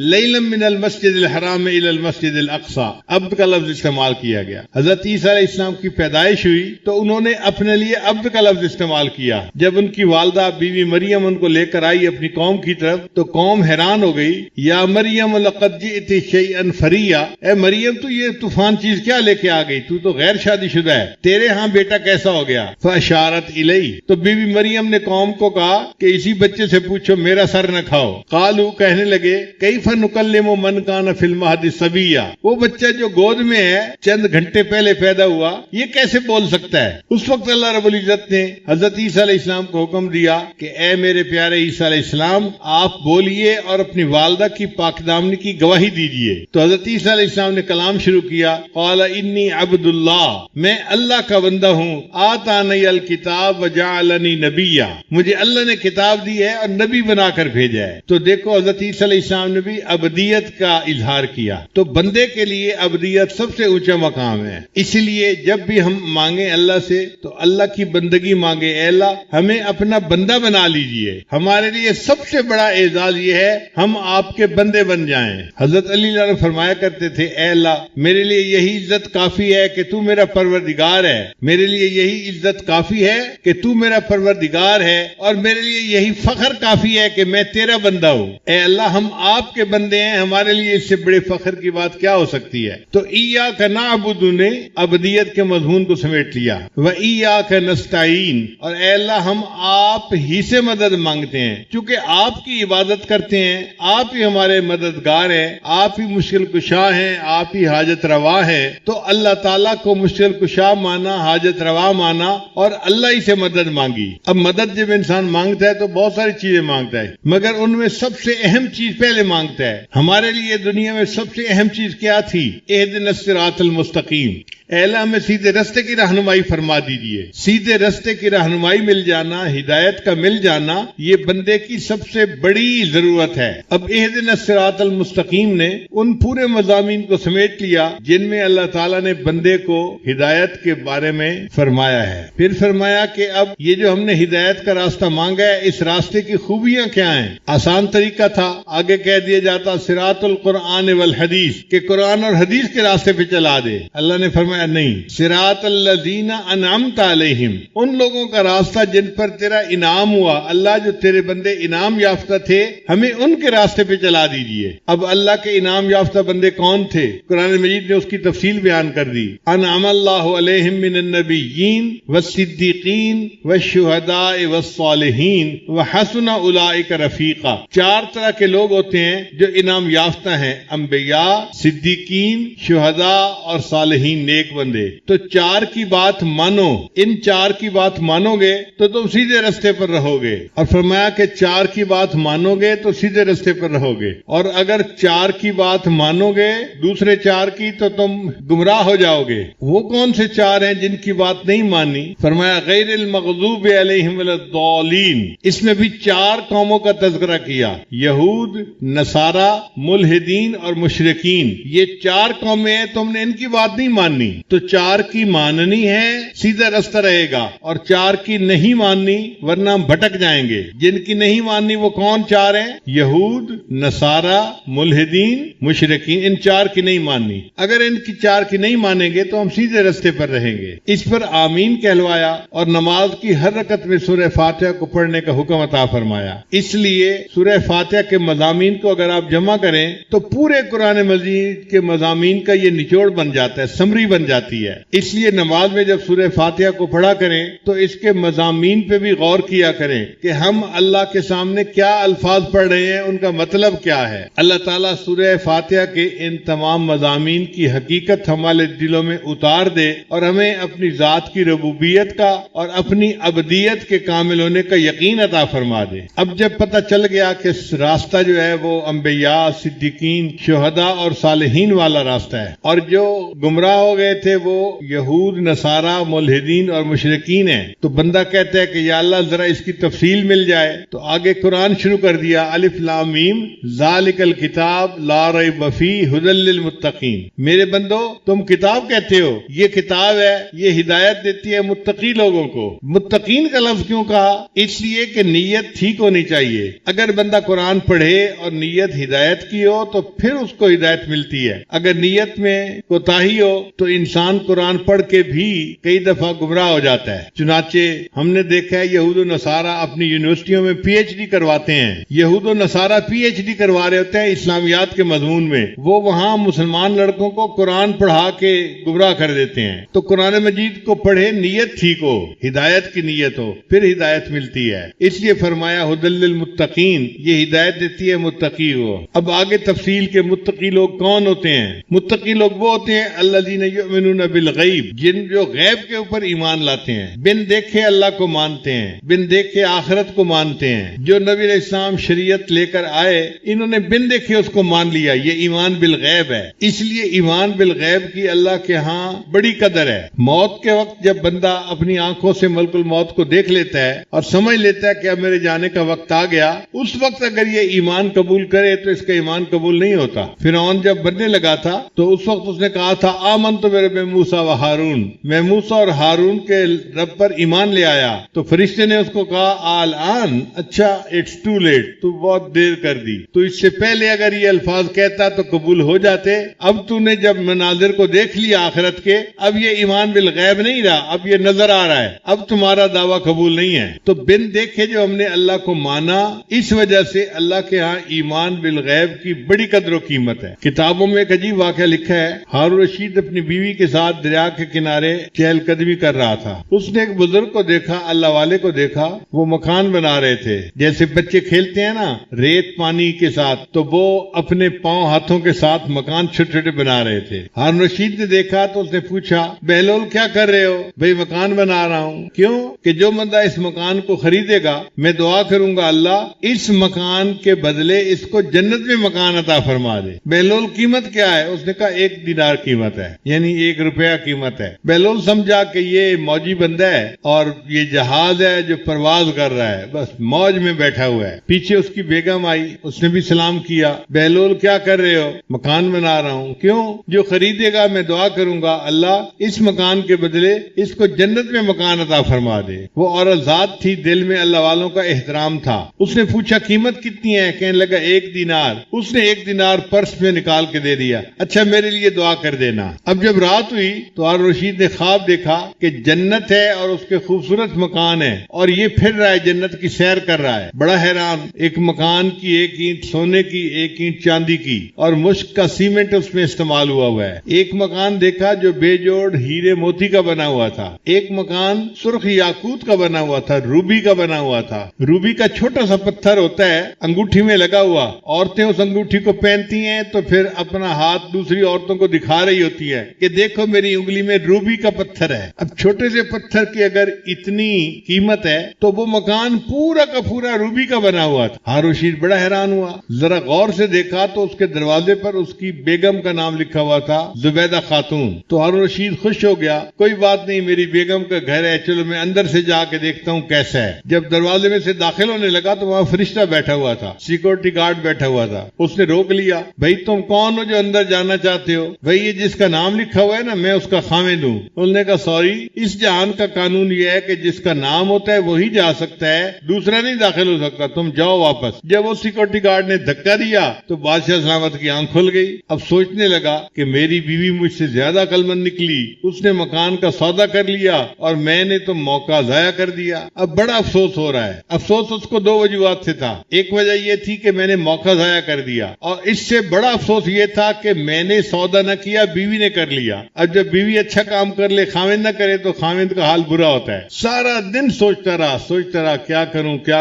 لیلا من المسجد الحرام الی المسجد الاقصی، عبد کا لفظ استعمال کیا گیا۔ حضرت عیسیٰ علیہ السلام کی پیدائش ہوئی تو انہوں نے اپنے لیے عبد کا لفظ استعمال کیا۔ جب ان کی والدہ بیوی مریم ان کو لے کر آئی اپنی قوم کی طرف تو قوم حیران ہو گئی، یا مریم لقد جئت شیئا فریا، اے مریم تو یہ طوفان چیز کیا لے کے آ گئی، تو غیر شادی شدہ ہے، تیرے ہاں بیٹا کیسا ہو گیا؟ فاشارت الیہ، تو بیوی مریم نے قوم کو کہا کہ اسی بچے سے پوچھو، میرا سر نہ کھاؤ۔ قالو، کہنے لگے کیف نکلم من کان فی المہد صبیا، وہ بچہ جو گود میں ہے چند گھنٹے پہلے پیدا ہوا یہ کیسے بول سکتا ہے؟ اس وقت اللہ رب العزت نے حضرت عیسیٰ علیہ السلام کو حکم دیا کہ اے میرے پیارے عیسیٰ علیہ السلام آپ بولیے اور اپنی والدہ کی پاک دامنی کی گواہی دیجیے۔ تو حضرت عیسیٰ علیہ السلام نے کلام شروع کیا، قال انی عبد اللہ، میں اللہ کا بندہ ہوں، آتانی الکتاب وجعلنی نبیا، مجھے اللہ نے کتاب دی ہے اور نبی بنا کر بھیجا ہے۔ تو دیکھو حضرت عیسیٰ علیہ السلام نے بھی عبدیت کا اظہار کیا۔ تو بندے کے لیے عبدیت سب سے اونچا مقام ہے، اسی لیے جب بھی ہم مانگیں اللہ سے تو اللہ کی بندگی مانگے، اے اللہ ہمیں اپنا بندہ بنا لیجئے۔ ہمارے لیے سب سے بڑا اعزاز یہ ہے ہم آپ کے بندے بن جائیں۔ حضرت علی اللہ فرمایا کرتے تھے اے اللہ میرے لیے یہی عزت کافی ہے کہ تو میرا پروردگار ہے، میرے لیے یہی عزت کافی ہے کہ تو میرا پروردگار ہے، اور میرے لیے یہی فخر کافی ہے کہ میں تیرا بندہ ہوں۔ اے اللہ ہم آپ کے بندے ہیں، ہمارے لیے اس سے بڑے فخر کی بات کیا ہو سکتی ہے؟ تو ایاک نعبد نے عبدیت کے مضمون کو سمیٹ لیا، و ایاک نستعین، اور اے اللہ ہم آپ ہی سے مدد مانگتے ہیں، چونکہ آپ کی عبادت کرتے ہیں، آپ ہی ہمارے مددگار ہیں، آپ ہی مشکل کشا ہیں، آپ ہی حاجت روا ہیں۔ تو اللہ تعالیٰ کو مشکل کشا مانا، حاجت روا مانا اور اللہ ہی سے مدد مانگی۔ اب مدد جب انسان مانگتا ہے تو بہت ساری چیزیں مانگتا ہے، مگر ان میں سب سے اہم چیز پہلے مانگتا ہے۔ ہمارے لیے دنیا میں سب سے اہم چیز کیا تھی؟ اہدنا الصراط المستقیم، اے اللہ ہمیں سیدھے راستے کی رہنمائی فرما دیجیے. سیدھے راستے کی رہنمائی مل جانا، ہدایت کا مل جانا، یہ بندے کی سب سے بڑی ضرورت ہے. اب اہدنا الصراط المستقیم نے ان پورے مضامین کو سمیٹ لیا جن میں اللہ تعالیٰ نے بندے کو ہدایت کے بارے میں فرمایا ہے. پھر فرمایا کہ اب یہ جو ہم نے ہدایت کا راستہ مانگا ہے، اس راستے کی خوبیاں کیا ہیں؟ آسان طریقہ تھا، آگے کہہ دیا جاتا صراط القرآن والحدیث، کہ قرآن اور حدیث کے راستے پہ چلا دے. اللہ نے فرمایا نہیں، صراط الذین انعمت علیہم، ان لوگوں کا راستہ جن پر تیرا انعام ہوا. اللہ جو تیرے بندے انعام یافتہ تھے، ہمیں ان کے راستے پہ چلا دیجئے. اب اللہ کے انعام یافتہ بندے کون تھے؟ قرآن مجید نے اس کی تفصیل بیان کر دی. انعم اللہ علیہم من النبیین والصدیقین والشہداء والصالحین وحسن اولئک رفیقا. 4 طرح کے لوگ ہوتے ہیں جو انعام یافتہ ہیں: انبیاء، صدیقین، شہداء اور صالحین، نیک بندے. تو 4 کی بات مانو، ان 4 کی بات مانو گے تو تم سیدھے رستے پر رہو گے. اور فرمایا کہ 4 کی بات مانو گے تو سیدھے رستے پر رہو گے، اور اگر 4 کی بات مانو گے دوسرے 4 کی تو تم گمراہ ہو جاؤ گے. وہ کون سے 4 ہیں جن کی بات نہیں مانی؟ فرمایا غیر المغضوب علیہم ولا الضالین. اس میں بھی 4 قوموں کا تذکرہ کیا: یہود، نصارہ، ملحدین اور مشرکین. یہ 4 قومیں ہیں، تم نے ان کی بات نہیں ماننی. تو 4 کی ماننی ہے، سیدھا رستہ رہے گا، اور 4 کی نہیں ماننی ورنہ ہم بھٹک جائیں گے. جن کی نہیں ماننی وہ کون 4 ہیں؟ یہود، نصارہ، ملحدین، مشرکین. ان 4 کی نہیں ماننی. اگر ان کی 4 کی نہیں مانیں گے تو ہم سیدھے رستے پر رہیں گے. اس پر آمین کہلوایا اور نماز کی ہر رکعت میں سورہ فاتحہ کو پڑھنے کا حکم عطا فرمایا. اس لیے سورہ فاتحہ کے مضامین کو اگر آپ جمع کریں تو پورے قرآن مجید کے مضامین کا یہ نچوڑ بن جاتا ہے، سمری بن جاتی ہے. اس لیے نماز میں جب سورہ فاتحہ کو پڑھا کریں تو اس کے مضامین پہ بھی غور کیا کریں کہ ہم اللہ کے سامنے کیا الفاظ پڑھ رہے ہیں، ان کا مطلب کیا ہے. اللہ تعالیٰ سورہ فاتحہ کے ان تمام مضامین کی حقیقت ہمارے دلوں میں اتار دے اور ہمیں اپنی ذات کی ربوبیت کا اور اپنی ابدیت کے کامل ہونے کا یقین عطا فرما دے. اب جب پتہ چل گیا کہ راستہ جو ہے وہ انبیاء، صدیقین، شہداء اور صالحین والا راستہ ہے، اور جو گمراہ ہو گئے تھے وہ یہود، نصارہ، ملحدین اور مشرکین ہیں، تو بندہ کہتا ہے کہ یا اللہ ذرا اس کی تفصیل مل جائے. تو آگے قرآن شروع کر دیا: الف لام میم ذالک الکتاب لا ریب فیہ ھدی للمتقین. میرے بندو تم کتاب کہتے ہو، یہ کتاب ہے، یہ ہدایت دیتی ہے متقی لوگوں کو. متقین کا لفظ کیوں کہا؟ اس لیے کہ نیت ٹھیک ہونی چاہیے. اگر بندہ قرآن پڑھے اور نیت ہدایت کی ہو تو پھر اس کو ہدایت ملتی ہے. اگر نیت میں کوتاہی ہو تو انسان قرآن پڑھ کے بھی کئی دفعہ گمراہ ہو جاتا ہے. چنانچہ ہم نے دیکھا ہے یہود و نصارہ اپنی یونیورسٹیوں میں پی ایچ ڈی کرواتے ہیں. یہود و نصارہ پی ایچ ڈی کروا رہے ہوتے ہیں اسلامیات کے مضمون میں. وہ وہاں مسلمان لڑکوں کو قرآن پڑھا کے گمراہ کر دیتے ہیں. تو قرآن مجید کو پڑھے، نیت ٹھیک ہو، ہدایت کی نیت ہو، پھر ہدایت ملتی ہے. اس لیے فرمایا ھدی للمتقین، یہ ہدایت دیتی ہے متقی ہو. اب آگے تفصیل کے متقی لوگ کون ہوتے ہیں؟ متقی لوگ وہ ہوتے ہیں الذین یؤمنون بالغیب، جن جو غیب کے اوپر ایمان لاتے ہیں، بن دیکھے اللہ کو مانتے ہیں، بن دیکھے آخرت کو مانتے ہیں. جو نبی علیہ السلام شریعت لے کر آئے انہوں نے بن دیکھے اس کو مان لیا. یہ ایمان بالغیب ہے. اس لیے ایمان بالغیب کی اللہ کے ہاں بڑی قدر ہے. موت کے وقت جب بندہ اپنی آنکھوں سے ملک الموت کو دیکھ لیتا ہے اور سمجھ لیتا ہے کہ اب میرے جانے کا وقت آ گیا، اس وقت اگر یہ ایمان قبول کرے تو اس کا ایمان قبول نہیں ہوتا. فرعون جب بننے لگا تھا تو اس وقت اس نے کہا تھا آمنت بے موسیٰ و ہارون، میں موسیٰ اور ہارون کے رب پر ایمان لے آیا. تو فرشتے نے اس کو کہا آلآن، اچھا اٹس ٹو لیٹ، تو بہت دیر کر دی. تو اس سے پہلے اگر یہ الفاظ کہتا تو قبول ہو جاتے. اب تو نے جب مناظر کو دیکھ لیا آخرت کے، اب یہ ایمان بالغیب نہیں رہا، اب یہ نظر آ رہا ہے، اب تمہارا دعویٰ قبول نہیں ہے. تو بن دیکھے جو ہم نے اللہ کو مانا، اس وجہ سے اللہ کے ہاں ایمان بالغیب کی بڑی قدر و قیمت ہے. کتابوں میں ایک عجیب واقعہ لکھا ہے. ہارون رشید اپنی بیوی کے ساتھ دریا کے کنارے چہل قدمی کر رہا تھا. اس نے ایک بزرگ کو دیکھا, اللہ والے کو دیکھا, وہ مکان بنا رہے تھے. جیسے بچے کھیلتے ہیں نا ریت پانی کے ساتھ, تو وہ اپنے پاؤں ہاتھوں کے ساتھ مکان چھوٹے چھوٹے بنا رہے تھے. ہارون رشید نے دیکھا تو اس نے پوچھا, بہلول کیا کر رہے ہو؟ بھئی مکان بنا رہا ہوں. کیوں؟ کہ جو بندہ اس مکان کو خریدے گا میں دعا کروں گا اللہ اس مکان کے بدلے اس کو جنت میں مکان عطا فرما دے. بہلول قیمت کیا ہے؟ اس نے کہا 1 دینار قیمت ہے, یعنی 1 روپیہ قیمت ہے. بہلول سمجھا کہ یہ موجی بندہ ہے اور یہ جہاز ہے جو پرواز کر رہا ہے, بس موج میں بیٹھا ہوا ہے. پیچھے اس کی بیگم آئی, اس نے بھی سلام کیا. بہلول کیا کر رہے ہو؟ مکان بنا رہا ہوں. کیوں؟ جو خریدے گا میں دعا کروں گا اللہ اس مکان کے بدلے اس کو جنت میں مکان عطا فرما دے. وہ عورت ذات تھی, دل میں اللہ والوں کا احترام تھا. اس نے پوچھا قیمت کتنی ہے؟ کہنے لگا 1 دینار. اس نے 1 دینار پرس میں نکال کے دے دیا. اچھا میرے لیے دعا کر دینا. اب جب رات ہوئی تو ہارون رشید نے خواب دیکھا کہ جنت ہے اور اس کے خوبصورت مکان ہے اور یہ پھر رہا ہے, جنت کی سیر کر رہا ہے. بڑا حیران, ایک مکان کی 1 اینٹ سونے کی, 1 اینٹ چاندی کی اور مشک کا سیمنٹ اس میں استعمال ہوا ہے. ایک مکان دیکھا جو بے جوڑ ہیرے موتی کا بنا ہوا تھا. ایک مکان سرخ یاقوت کا بنا ہوا تھا, روبی کا بنا ہوا تھا. روبی کا چھوٹا سا پتھر ہوتا ہے انگوٹھی میں لگا ہوا, عورتیں اس انگوٹھی کو پہنتی ہیں تو پھر اپنا ہاتھ دوسری عورتوں کو دکھا رہی ہوتی ہے کہ دیکھو میری انگلی میں روبی کا پتھر ہے. اب چھوٹے سے پتھر کی اگر اتنی قیمت ہے تو وہ مکان پورا کا پورا روبی کا بنا ہوا تھا. ہارون رشید بڑا حیران ہوا, ذرا غور سے دیکھا تو اس کے دروازے پر اس کی بیگم کا نام لکھا ہوا تھا, زبیدہ خاتون. تو ہارون رشید خوش ہو گیا, کوئی بات نہیں میری بیگم کا گھر ہے, چلو میں اندر سے جا کے دیکھتا ہوں کیسا ہے. جب دروازے میں سے داخل ہونے لگا تو وہاں فرشتہ بیٹھا ہوا تھا, سیکورٹی گارڈ بیٹھا ہوا تھا. اس نے روک لیا, بھائی تم کون ہو جو اندر جانا چاہتے ہو؟ بھائی یہ جس کا نام لکھا ہوا ہے نا میں اس کا خاوند ہوں. انہوں نے کہا سوری, اس جہان کا قانون یہ ہے کہ جس کا نام ہوتا ہے وہی جا سکتا ہے, دوسرا نہیں داخل ہو سکتا, تم جاؤ واپس. جب وہ سیکورٹی گارڈ نے دھکا دیا تو بادشاہ سلامت کی آنکھ کھل گئی. اب سوچنے لگا کہ میری بیوی مجھ سے زیادہ عقلمند نکلی, اس نے مکان کا سودا کر لیا اور میں نے تو موقع ضائع کر دیا. اب بڑا افسوس ہو رہا ہے. افسوس اس کو 2 وجوہات سے تھا. ایک وجہ یہ تھی کہ میں نے موقع ضائع کر دیا, اور اس سے بڑا افسوس یہ تھا کہ میں نے سودا نہ کیا, بیوی نے کر لیا. اب جب بیوی اچھا کام کر لے خاوند نہ کرے تو خاوند کا حال برا ہوتا ہے. سارا دن سوچتا رہا کیا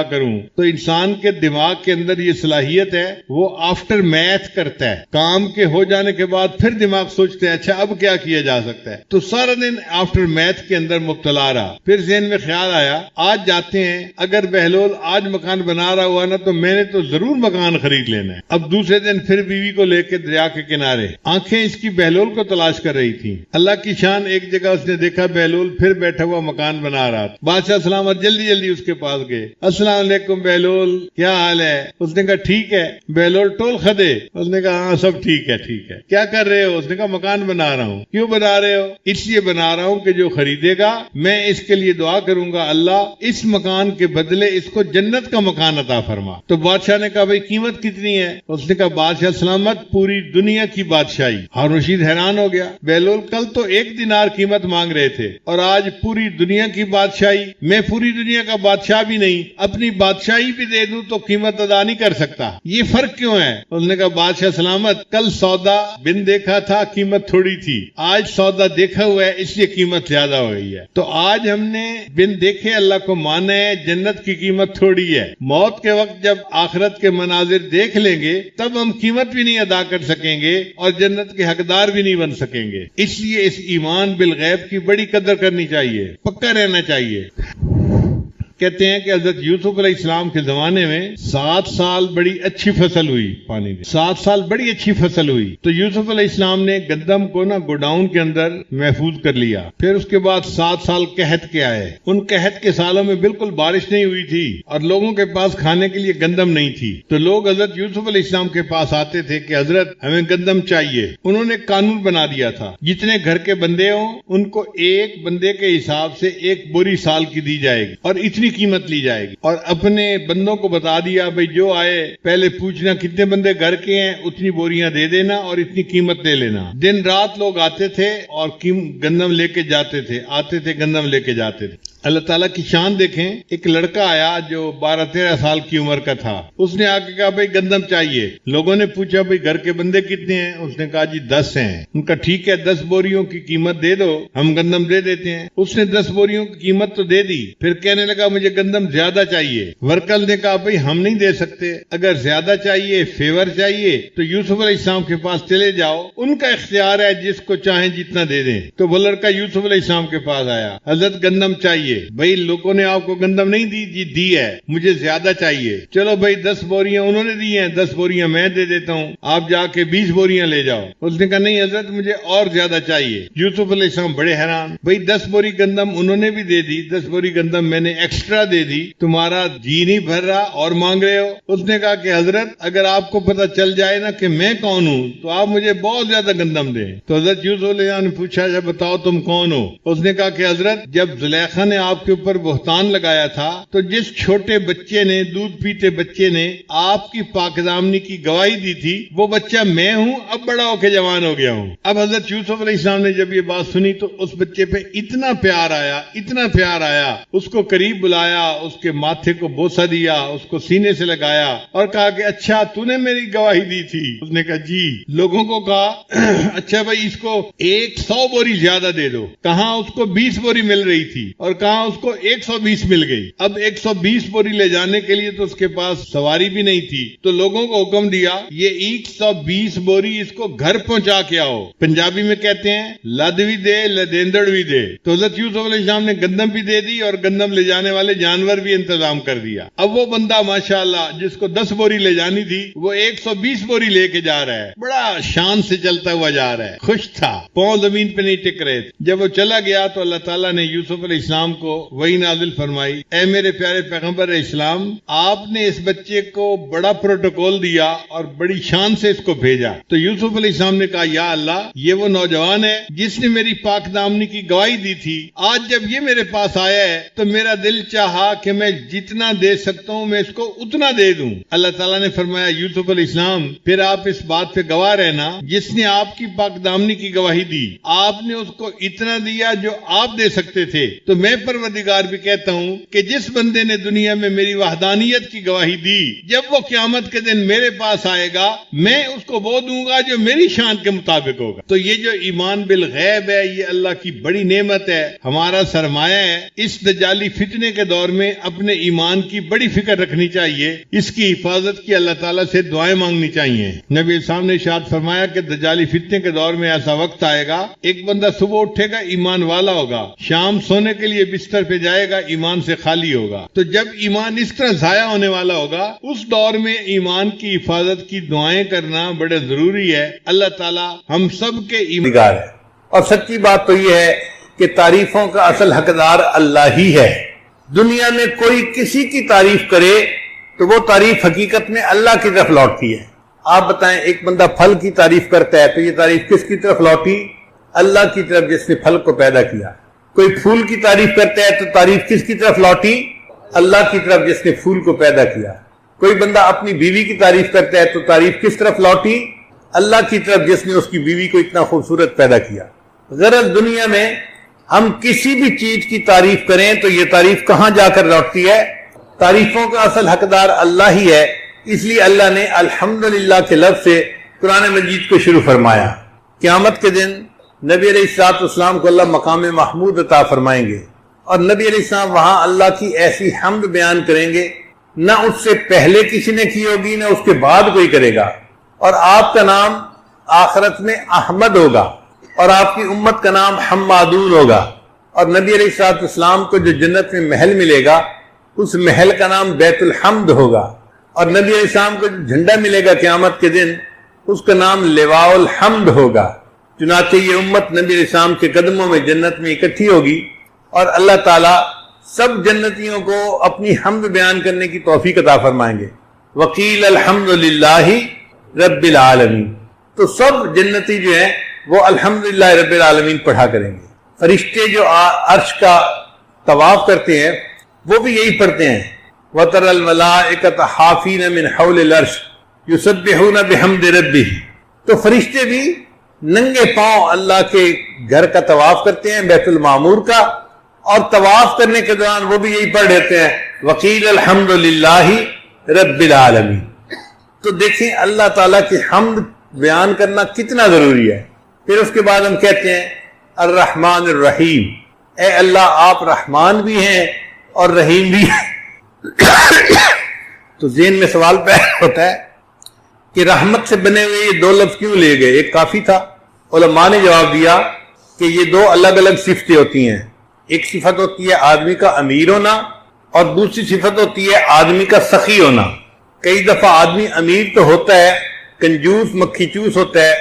کروں. تو انسان کے دماغ کے اندر یہ صلاحیت ہے, وہ آفٹر میتھ کرتا ہے, کام کے ہو جانے کے بعد پھر دماغ سوچتا ہے اچھا اب کیا کیا جا سکتا ہے. تو سارا دن آفٹر میتھ کے اندر مبتلا رہا. پھر ذہن میں خیال آیا آج جاتے ہیں, اگر بہلول آج مکان بنا رہا ہوا نا تو میں نے تو ضرور مکان خرید لینا ہے. اب دوسرے دن پھر بیوی کو لے کے دریا کے کنارے, آنکھیں اس کی بہلول کو تلاش کر رہی تھی. اللہ کی شان, ایک جگہ اس نے دیکھا بہلول پھر بیٹھا ہوا مکان بنا رہا. بادشاہ سلامت جلدی اس کے پاس گئے. السلام علیکم بہلول, کیا حال ہے؟ اس نے کہا ٹھیک ہے. بہلول ٹول خدے. اس نے کہا ہاں سب ٹھیک ہے. کیا کر رہے ہو؟ اس نے کہا مکان بنا رہا ہوں. کیوں بنا رہے ہو؟ اس لیے بنا رہا ہوں کہ جو خریدے گا میں اس کے لیے دعا کروں گا اللہ اس مکان کے بدلے اس کو جنت کا مکان عطا فرما. تو بادشاہ نے کہا بھئی قیمت کتنی ہے؟ اس نے کہا بادشاہ سلامت پوری دنیا کی بادشاہی. ہارون رشید حیران ہو گیا, بہلول کل تو 1 دینار قیمت مانگ رہے تھے اور آج پوری دنیا کی بادشاہی. میں پوری دنیا کا بادشاہ بھی نہیں, اپنی بادشاہی بھی دے دوں تو قیمت ادا نہیں کر سکتا. یہ فرق کیوں ہے؟ اس نے کہا بادشاہ سلامت کل سودا بن دیکھا تھا قیمت تھوڑی تھی, آج سودا دیکھا ہوا ہے اس لیے قیمت زیادہ ہو گئی ہے. تو آج ہم نے بن دیکھے اللہ کو مانا ہے, جنت کی قیمت تھوڑی ہے. موت کے وقت جب آخرت کے مناظر دیکھ لیں گے تب ہم قیمت بھی نہیں ادا کر سکیں گے اور جنت کے حقدار بھی نہیں بن سکیں گے. اس لیے اس ایمان بالغیب کی بڑی قدر کرنی چاہیے, پکا رہنا چاہیے. کہتے ہیں کہ حضرت یوسف علیہ السلام کے زمانے میں 7 سال بڑی اچھی فصل ہوئی, پانی میں 7 سال بڑی اچھی فصل ہوئی. تو یوسف علیہ السلام نے گندم کو گوڈاؤن کے اندر محفوظ کر لیا. پھر اس کے بعد 7 سال قحط کے آئے. ان قحط کے سالوں میں بالکل بارش نہیں ہوئی تھی اور لوگوں کے پاس کھانے کے لیے گندم نہیں تھی. تو لوگ حضرت یوسف علیہ السلام کے پاس آتے تھے کہ حضرت ہمیں گندم چاہیے. انہوں نے قانون بنا دیا تھا جتنے گھر کے بندے ہوں ان کو ایک بندے کے حساب سے 1 بوری سال کی دی جائے گی اور اتنی قیمت لی جائے گی. اور اپنے بندوں کو بتا دیا بھئی جو آئے پہلے پوچھنا کتنے بندے گھر کے ہیں, اتنی بوریاں دے دینا اور اتنی قیمت لے لینا. دن رات لوگ آتے تھے اور گندم لے کے جاتے تھے, آتے تھے گندم لے کے جاتے تھے. اللہ تعالیٰ کی شان دیکھیں. ایک لڑکا آیا جو 12-13 سال کی عمر کا تھا. اس نے آ کے کہا بھائی گندم چاہیے. لوگوں نے پوچھا بھائی گھر کے بندے کتنے ہیں؟ اس نے کہا جی 10 ہیں. ان کا ٹھیک ہے 10 بوریوں کی قیمت دے دو, ہم گندم دے دیتے ہیں. اس نے 10 بوریوں کی قیمت تو دے دی, پھر کہنے لگا مجھے گندم زیادہ چاہیے. ورکر نے کہا بھائی ہم نہیں دے سکتے, اگر زیادہ چاہیے فیور چاہیے تو یوسف علیہ السلام کے پاس چلے جاؤ, ان کا اختیار ہے, جس کو چاہیں جتنا دے دیں. تو وہ لڑکا یوسف علیہ السلام کے پاس آیا, حضرت گندم چاہیے. بھائی لوگوں نے آپ کو گندم نہیں دی؟ جی دی ہے, مجھے زیادہ چاہیے. چلو بھائی 10 بوریاں انہوں نے دی ہیں, 10 بوریاں میں دے دیتا ہوں, آپ جا کے 20 بوریاں لے جاؤ. اس نے کہا نہیں حضرت مجھے اور زیادہ چاہیے. یوسف علیہ السلام بڑے حیران, بھئی 10 بوری گندم انہوں نے بھی دے دی, 10 بوری گندم میں نے ایکسٹرا دے دی, تمہارا جی نہیں بھر رہا اور مانگ رہے ہو. اس نے کہا کہ حضرت اگر آپ کو پتہ چل جائے نا کہ میں کون ہوں تو آپ مجھے بہت زیادہ گندم دیں. تو حضرت یوسف علیہ السلام نے پوچھا اچھا بتاؤ تم کون ہو؟ اس نے کہا کہ حضرت جب زلیخا نے آپ کے اوپر بہتان لگایا تھا تو جس چھوٹے بچے نے, دودھ پیتے بچے نے آپ کی پاک دامنی کی گواہی دی تھی, وہ بچہ میں ہوں, اب بڑا ہو کے جوان ہو گیا ہوں. اب حضرت یوسف علیہ السلام نے جب یہ بات سنی تو اس بچے پہ اتنا پیار آیا, اتنا پیار آیا, اس کو قریب بلایا, اس کے ماتھے کو بوسہ دیا, اس کو سینے سے لگایا اور کہا کہ اچھا تو نے میری گواہی دی تھی؟ اس نے کہا جی. لوگوں کو کہا اچھا بھائی اس کو 100 بوری زیادہ دے دو. کہاں اس کو 20 بوری مل رہی تھی اور کہاں اس کو 120 مل گئی. اب 120 بوری لے جانے کے لیے تو اس کے پاس سواری بھی نہیں تھی, تو لوگوں کو حکم دیا یہ 120 بوری اس کو گھر پہنچا کے آؤ. پنجابی میں کہتے ہیں لد بھی دے لدیندڑ بھی دے. تو حضرت یوسف علیہ السلام نے گندم بھی دے دی اور گندم لے جانے والے جانور بھی انتظام کر دیا. اب وہ بندہ ماشاءاللہ جس کو 10 بوری لے جانی تھی وہ 120 بوری لے کے جا رہا ہے, بڑا شان سے چلتا ہوا جا رہا ہے, خوش تھا, پاؤں زمین پہ نہیں ٹک رہے. جب وہ چلا گیا تو اللہ تعالیٰ نے یوسف علیہ السلام کو وحی نازل فرمائی, اے میرے پیارے پیغمبر اسلام آپ نے اس بچے کو بڑا پروٹوکول دیا اور بڑی شان سے اس کو بھیجا. تو یوسف علیہ السلام نے کہا یا اللہ یہ وہ نوجوان ہے جس نے میری پاک دامنی کی گواہی دی تھی, آج جب یہ میرے پاس آیا ہے تو میرا دل چاہا کہ میں جتنا دے سکتا ہوں میں اس کو اتنا دے دوں. اللہ تعالیٰ نے فرمایا یوسف علیہ السلام پھر آپ اس بات پہ گواہ رہنا, جس نے آپ کی پاک دامنی کی گواہی دی آپ نے اس کو اتنا دیا جو آپ دے سکتے تھے. تو میں پروردگار بھی کہتا ہوں کہ جس بندے نے دنیا میں میری وحدانیت کی گواہی دی, جب وہ قیامت کے دن میرے پاس آئے گا میں اس کو وہ دوں گا جو میری شان کے مطابق ہوگا. تو یہ جو ایمان بالغیب ہے یہ اللہ کی بڑی نعمت ہے, ہمارا سرمایہ ہے. اس دجالی فتنے کے دور میں اپنے ایمان کی بڑی فکر رکھنی چاہیے, اس کی حفاظت کی اللہ تعالیٰ سے دعائیں مانگنی چاہیے. نبی السلام نے ارشاد فرمایا کہ دجالی فتنے کے دور میں ایسا وقت آئے گا ایک بندہ صبح اٹھے گا ایمان والا ہوگا, شام سونے کے لیے بستر پہ جائے گا ایمان سے خالی ہوگا. تو جب ایمان اس طرح ضائع ہونے والا ہوگا اس دور میں ایمان کی حفاظت کی دعائیں کرنا بڑے ضروری ہے. اللہ تعالیٰ ہم سب کے ایمان ہے. اور سچی بات تو یہ ہے کہ تعریفوں کا اصل حقدار اللہ ہی ہے. دنیا میں کوئی کسی کی تعریف کرے تو وہ تعریف حقیقت میں اللہ کی طرف لوٹتی ہے. آپ بتائیں ایک بندہ پھل کی تعریف کرتا ہے تو یہ تعریف کس کی طرف لوٹی؟ اللہ کی طرف جس نے پھل کو پیدا کیا. کوئی پھول کی تعریف کرتا ہے تو تعریف کس کی طرف لوٹی؟ اللہ کی طرف جس نے پھول کو پیدا کیا. کوئی بندہ اپنی بیوی کی تعریف کرتا ہے تو تعریف کس طرف لوٹی؟ اللہ کی طرف جس نے اس کی بیوی کو اتنا خوبصورت پیدا کیا. غرض دنیا میں ہم کسی بھی چیز کی تعریف کریں تو یہ تعریف کہاں جا کر لوٹتی ہے؟ تعریفوں کا اصل حقدار اللہ ہی ہے. اس لیے اللہ نے الحمدللہ کے لفظ سے قرآن مجید کو شروع فرمایا. قیامت کے دن نبی علیہ الصلوۃ والسلام کو اللہ مقام محمود عطا فرمائیں گے اور نبی علیہ السلام وہاں اللہ کی ایسی حمد بیان کریں گے نہ اس سے پہلے کسی نے کی ہوگی نہ اس کے بعد کوئی کرے گا. اور آپ کا نام آخرت میں احمد ہوگا اور آپ کی امت کا نام حمادون ہوگا. اور نبی علیہ الصلوۃ والسلام کو جو جنت میں محل ملے گا اس محل کا نام بیت الحمد ہوگا. اور نبی علیہ السلام کو جو جھنڈا ملے گا قیامت کے دن اس کا نام لواء الحمد ہوگا. چنانچہ یہ امت نبی علیہ السلام کے قدموں میں جنت میں اکٹھی ہوگی اور اللہ تعالیٰ سب جنتیوں کو اپنی حمد بیان کرنے کی توفیق عطا فرمائیں گے. وقیل الحمدللہ رب العالمین. تو سب جنتی جو ہیں وہ الحمدللہ رب العالمین پڑھا کریں گے. فرشتے جو عرش کا طواف کرتے ہیں وہ بھی یہی پڑھتے ہیں. وَتَرَى الْمَلَائِكَةَ حَافِينَ مِنْ حَوْلِ الْعَرْشِ يُسَبِّحُونَ بِحَمْدِ رَبِّهِ. تو فرشتے بھی ننگے پاؤں اللہ کے گھر کا طواف کرتے ہیں بیت المعمور کا اور طواف کرنے کے دوران وہ بھی یہی پڑھ لیتے ہیں وقیل الحمدللہ رب العالمین۔ تو دیکھیں اللہ تعالیٰ کی حمد بیان کرنا کتنا ضروری ہے۔ پھر اس کے بعد ہم کہتے ہیں الرحمن الرحیم، اے اللہ آپ رحمان بھی ہیں اور رحیم بھی ہیں۔ تو ذہن میں سوال پیدا ہوتا ہے کہ رحمت سے بنے ہوئے یہ دو لفظ کیوں لے گئے؟ ایک کافی تھا۔ علماء نے جواب دیا کہ یہ دو الگ الگ صفتیں ہوتی ہیں۔ ایک صفت ہوتی ہے آدمی کا امیر ہونا اور دوسری صفت ہوتی ہے آدمی کا سخی ہونا۔ کئی دفعہ آدمی امیر تو ہوتا ہے، کنجوس مکھی چوس ہوتا ہے،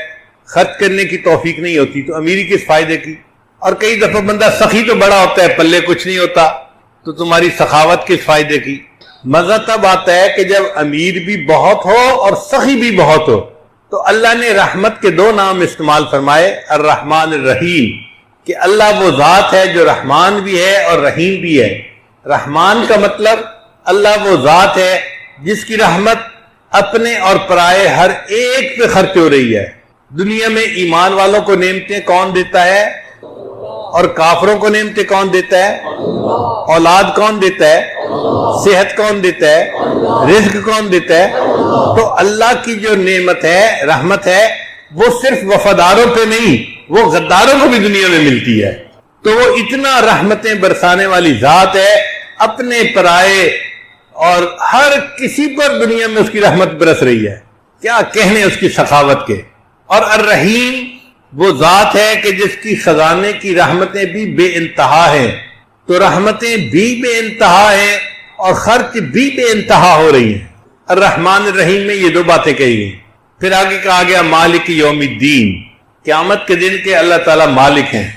خرچ کرنے کی توفیق نہیں ہوتی، تو امیری کس فائدے کی؟ اور کئی دفعہ بندہ سخی تو بڑا ہوتا ہے، پلے کچھ نہیں ہوتا، تو تمہاری سخاوت کس فائدے کی؟ مزہ تب آتا ہے کہ جب امیر بھی بہت ہو اور سخی بھی بہت ہو۔ تو اللہ نے رحمت کے دو نام استعمال فرمائے، الرحمن الرحیم، کہ اللہ وہ ذات ہے جو رحمان بھی ہے اور رحیم بھی ہے۔ رحمان کا مطلب اللہ وہ ذات ہے جس کی رحمت اپنے اور پرائے ہر ایک پہ خرچ ہو رہی ہے۔ دنیا میں ایمان والوں کو نعمتیں کون دیتا ہے اور کافروں کو نعمتیں کون دیتا ہے؟ اولاد کون دیتا ہے؟ صحت کون دیتا ہے؟ رزق کون دیتا ہے؟ تو اللہ کی جو نعمت ہے، رحمت ہے، وہ صرف وفاداروں پہ نہیں، وہ غداروں کو بھی دنیا میں ملتی ہے۔ تو وہ اتنا رحمتیں برسانے والی ذات ہے، اپنے پرائے اور ہر کسی پر دنیا میں اس کی رحمت برس رہی ہے۔ کیا کہنے اس کی سخاوت کے۔ اور الرحیم وہ ذات ہے کہ جس کی خزانے کی رحمتیں بھی بے انتہا ہیں، تو رحمتیں بھی بے انتہا ہیں اور خرچ بھی بے انتہا ہو رہی ہیں۔ الرحمن الرحیم میں یہ دو باتیں کہی گئی۔ پھر آگے کہا گیا مالک یوم الدین، قیامت کے دن کے اللہ تعالیٰ مالک ہیں۔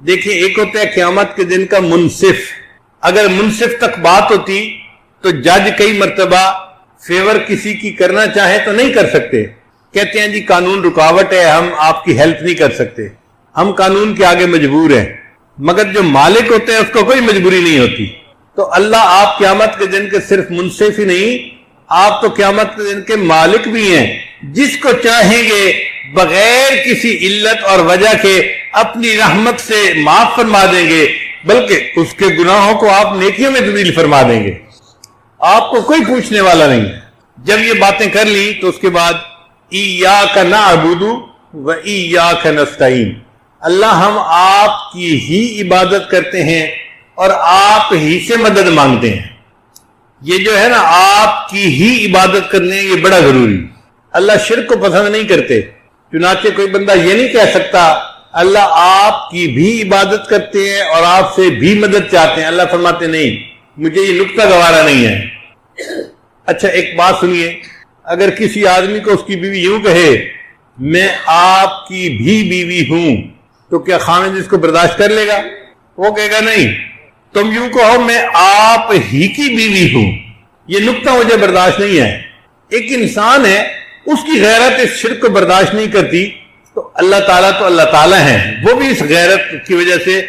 دیکھیں ایک ہوتا ہے قیامت کے دن کا منصف۔ اگر منصف تک بات ہوتی تو جج کئی مرتبہ فیور کسی کی کرنا چاہے تو نہیں کر سکتے، کہتے ہیں جی قانون رکاوٹ ہے، ہم آپ کی ہیلپ نہیں کر سکتے، ہم قانون کے آگے مجبور ہیں۔ مگر جو مالک ہوتے ہیں اس کو کوئی مجبوری نہیں ہوتی۔ تو اللہ آپ قیامت کے دن کے صرف منصف ہی نہیں، آپ تو قیامت کے دن کے مالک بھی ہیں، جس کو چاہیں گے بغیر کسی علت اور وجہ کے اپنی رحمت سے معاف فرما دیں گے، بلکہ اس کے گناہوں کو آپ نیکیوں میں تبدیل فرما دیں گے، آپ کو کوئی پوچھنے والا نہیں ہے۔ جب یہ باتیں کر لی تو اس کے بعد ایاک نعبد و ایاک نستعین، اللہ ہم آپ کی ہی عبادت کرتے ہیں اور آپ ہی سے مدد مانگتے ہیں۔ یہ جو ہے نا آپ کی ہی عبادت کرنے یہ بڑا ضروری۔ اللہ شرک کو پسند نہیں کرتے، چنانچہ کوئی بندہ یہ نہیں کہہ سکتا اللہ آپ کی بھی عبادت کرتے ہیں اور آپ سے بھی مدد چاہتے ہیں۔ اللہ فرماتے نہیں، مجھے یہ نکتہ گوارا نہیں ہے۔ اچھا ایک بات سنیے، اگر کسی آدمی کو اس کی بیوی یوں کہے میں آپ کی بھی بیوی ہوں، تو کیا خاوند اس کو برداشت کر لے گا؟ وہ کہے گا نہیں، تم یوں کہو میں آپ ہی کی بیوی ہوں، یہ نکتہ مجھے برداشت نہیں ہے۔ ایک انسان ہے، اس کی غیرت اس شرک کو برداشت نہیں کرتی، تو اللہ تعالیٰ ہیں، وہ بھی اس غیرت کی وجہ سے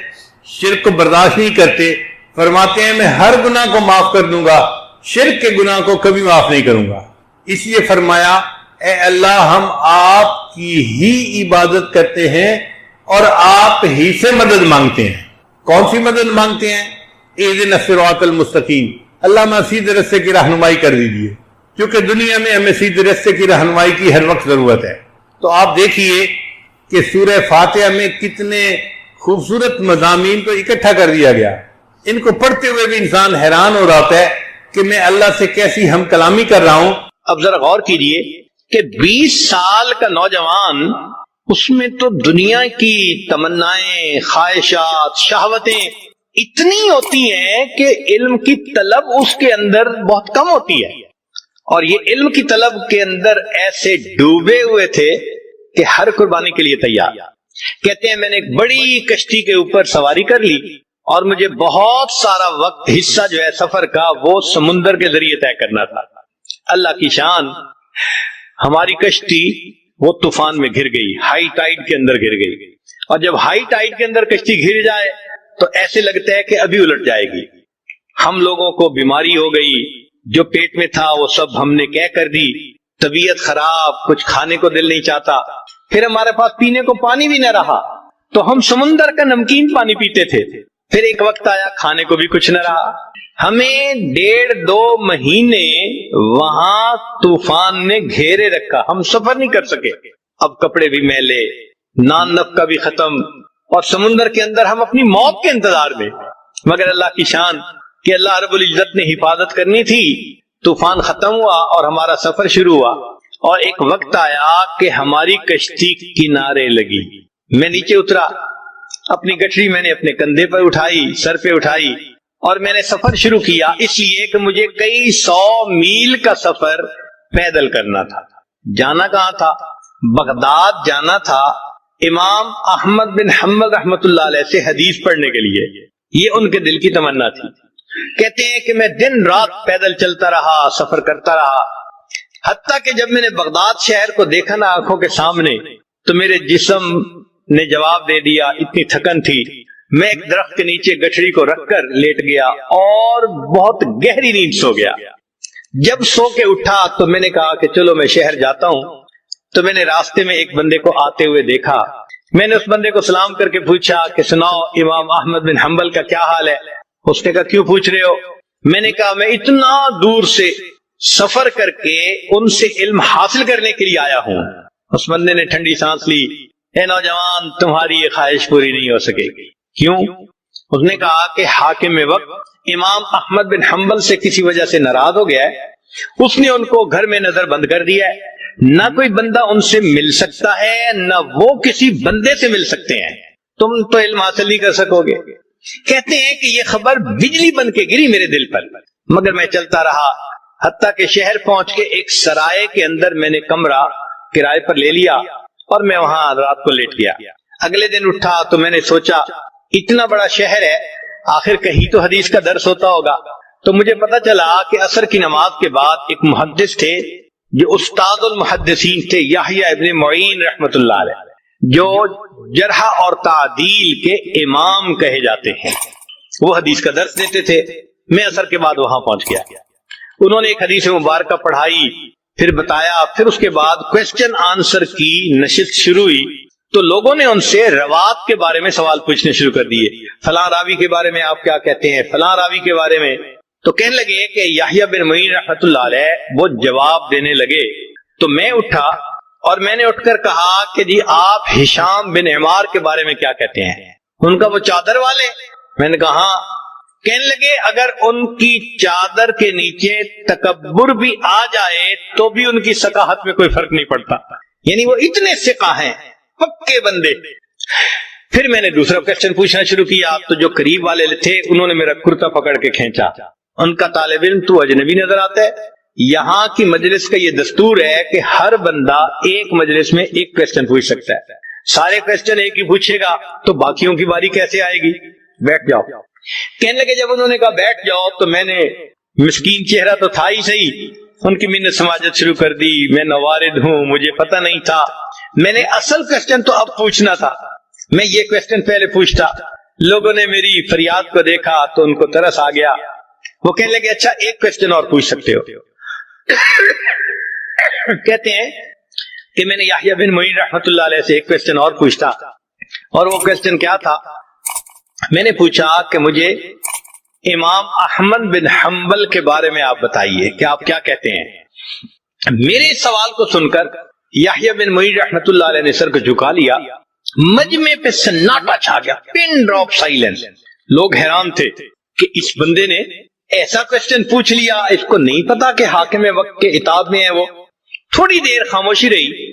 شرک کو برداشت نہیں کرتے۔ فرماتے ہیں میں ہر گناہ کو معاف کر دوں گا، شرک کے گناہ کو کبھی معاف نہیں کروں گا۔ اس لیے فرمایا اے اللہ ہم آپ کی ہی عبادت کرتے ہیں اور آپ ہی سے مدد مانگتے ہیں۔ کون سی مدد مانگتے ہیں؟ اہدنا الصراط المستقیم، اللہ ہمیں سیدھے راستے کی رہنمائی کر دیجیے، کیونکہ دنیا میں ہمیں سیدھے راستے کی رہنمائی کی ہر وقت ضرورت ہے۔ تو آپ دیکھیے کہ سورہ فاتحہ میں کتنے خوبصورت مضامین کو اکٹھا کر دیا گیا۔ ان کو پڑھتے ہوئے بھی انسان حیران ہو رہا ہوتا ہے کہ میں اللہ سے کیسی ہم کلامی کر رہا ہوں۔ اب ذرا غور کیجئے کہ 20 سال کا نوجوان، اس میں تو دنیا کی تمنائیں، خواہشات، شہوتیں اتنی ہوتی ہیں کہ علم کی طلب اس کے اندر بہت کم ہوتی ہے، اور یہ علم کی طلب کے اندر ایسے ڈوبے ہوئے تھے کہ ہر قربانی کے لیے تیار۔ کہتے ہیں میں نے ایک بڑی کشتی کے اوپر سواری کر لی اور مجھے بہت سارا وقت حصہ جو ہے سفر کا وہ سمندر کے ذریعے طے کرنا تھا۔ اللہ کی شان، ہماری کشتی وہ طوفان میں گر گئی، ہائی ٹائیڈ کے اندر گر گئی، اور جب ہائی ٹائیڈ کے اندر کشتی گر جائے تو ایسے لگتا ہے کہ ابھی الٹ جائے گی۔ ہم لوگوں کو بیماری ہو گئی، جو پیٹ میں تھا وہ سب ہم نے کہہ کر دی، طبیعت خراب، کچھ کھانے کو دل نہیں چاہتا، پھر ہمارے پاس پینے کو پانی بھی نہ رہا تو ہم سمندر کا نمکین پانی پیتے تھے۔ پھر ایک وقت آیا کھانے کو بھی کچھ نہ رہا. ہمیں 1.5-2 مہینے وہاں طوفان نے گھیرے رکھا, ہم سفر نہیں کر سکے. اب کپڑے بھی میلے, نان نفقہ بھی ختم, اور سمندر کے اندر ہم اپنی موت کے انتظار میں. مگر اللہ کی شان کہ اللہ رب العزت نے حفاظت کرنی تھی. طوفان ختم ہوا اور ہمارا سفر شروع ہوا, اور ایک وقت آیا کہ ہماری کشتی کنارے لگی. میں نیچے اترا, اپنی گٹھری میں نے اپنے کندھے پر اٹھائی, سر پہ اٹھائی, اور میں نے سفر شروع کیا, اس لیے کہ مجھے کئی 100 میل کا سفر پیدل کرنا تھا. جانا کہاں تھا؟ بغداد جانا تھا, امام احمد بن حنبل رحمت اللہ علیہ سے حدیث پڑھنے کے لیے. یہ ان کے دل کی تمنا تھی. کہتے ہیں کہ میں دن رات پیدل چلتا رہا, سفر کرتا رہا, حتیٰ کہ جب میں نے بغداد شہر کو دیکھا نا آنکھوں کے سامنے, تو میرے جسم نے جواب دے دیا, اتنی تھکن تھی. میں ایک درخت کے نیچے گٹھڑی کو رکھ کر لیٹ گیا اور بہت گہری نیند سو گیا. جب سو کے اٹھا تو میں نے کہا کہ چلو میں شہر جاتا ہوں. تو میں نے راستے میں ایک بندے کو آتے ہوئے دیکھا. میں نے اس بندے کو سلام کر کے پوچھا کہ سناؤ امام احمد بن حنبل کا کیا حال ہے؟ اس نے کہا کیوں پوچھ رہے ہو؟ میں نے کہا میں اتنا دور سے سفر کر کے ان سے علم حاصل کرنے کے لیے آیا ہوں. اس بندے نے ٹھنڈی سانس لی. اے نوجوان, تمہاری یہ خواہش پوری نہیں ہو سکے گی. کیوں؟ اس نے کہا کہ حاکم وقت امام احمد بن حنبل سے کسی وجہ سے ناراض ہو گیا ہے. اس نے ان کو گھر میں نظر بند کر دیا ہے. نہ کوئی بندہ ان سے مل سکتا ہے, نہ وہ کسی بندے سے مل سکتے ہیں. تم تو علم حاصل نہیں کر سکو گے. کہتے ہیں کہ یہ خبر بجلی بن کے گری میرے دل پر. مگر میں چلتا رہا, حتیٰ کہ شہر پہنچ کے ایک سرائے کے اندر میں نے کمرہ کرائے پر لے لیا اور میں وہاں رات کو لیٹ گیا. اگلے دن اٹھا تو میں نے سوچا اتنا بڑا شہر ہے, آخر کہیں تو حدیث کا درس ہوتا ہوگا. تو مجھے پتا چلا کہ عصر کی نماز کے بعد ایک محدث تھے جو استاد المحدثین تھے, یحییٰ ابن معین رحمت اللہ علیہ, جو جرح اور تعدیل کے امام کہے جاتے ہیں. وہ حدیث کا درس دیتے تھے. میں عصر کے بعد وہاں پہنچ گیا. انہوں نے ایک حدیث مبارکہ پڑھائی, پھر بتایا, پھر اس کے بعد کوسچن آنسر کی نشست شروع ہوئی. تو لوگوں نے ان سے روات کے بارے میں سوال پوچھنے شروع کر دیے. فلاں راوی کے بارے میں آپ کیا کہتے ہیں, فلاں راوی کے بارے میں. تو کہنے لگے کہ یحییٰ بن معین رحمت اللہ علیہ وہ جواب دینے لگے. تو میں اٹھا اور میں نے اٹھ کر کہا کہ جی آپ ہشام بن عمار کے بارے میں کیا کہتے ہیں؟ ان کا وہ چادر والے. میں نے کہا ہاں. کہنے لگے اگر ان کی چادر کے نیچے تکبر بھی آ جائے تو بھی ان کی ثقافت میں کوئی فرق نہیں پڑتا. یعنی وہ اتنے ثقہ ہیں, پکے بندے. پھر میں نے دوسرا کوسچن پوچھنا شروع کیا. تو جو قریب والے تھے انہوں نے میرا کرتا پکڑ کے کھینچا. ان کا طالب علم تو اجنبی نظر آتا ہے. یہاں کی مجلس کا یہ دستور ہے کہ ہر بندہ ایک مجلس میں ایک کوسچن پوچھ سکتا ہے. سارے کوسچن ایک ہی پوچھے گا تو باقیوں کی باری کیسے آئے گی؟ بیٹھ جاؤ. کہنے لگے جب انہوں نے کہا بیٹھ جاؤ تو میں نے, مسکین چہرہ تو تھا ہی صحیح, ان کی منت سماجت شروع کر دی. میں نوارد ہوں, مجھے پتہ نہیں تھا. میں نے اصل کوسچن تو اب پوچھنا تھا. میں یہ کوسچن پہلے پوچھتا. لوگوں نے میری فریاد کو دیکھا تو ان کو ترس آ گیا. وہ کہنے لگے اچھا ایک کوسچن اور پوچھ سکتے ہو. کہتے ہیں کہ میں نے یحییٰ بن معین رحمت اللہ علیہ سے ایک کوسچن اور پوچھتا. اور وہ کوسچن کیا تھا؟ میں نے پوچھا کہ مجھے امام احمد بن حنبل کے بارے میں آپ بتائیے کہ آپ کیا کہتے ہیں. میرے سوال کو سن کر یحییٰ بن معین رحمت اللہ علیہ نے سر کو جھکا لیا. مجمع پہ سناٹا چھا گیا, پن ڈراپ سائلنس. لوگ حیران تھے کہ اس بندے نے ایسا کوسچن پوچھ لیا, اس کو نہیں پتا کہ حاکم وقت کے اطاعت میں ہے وہ. تھوڑی دیر خاموشی رہی.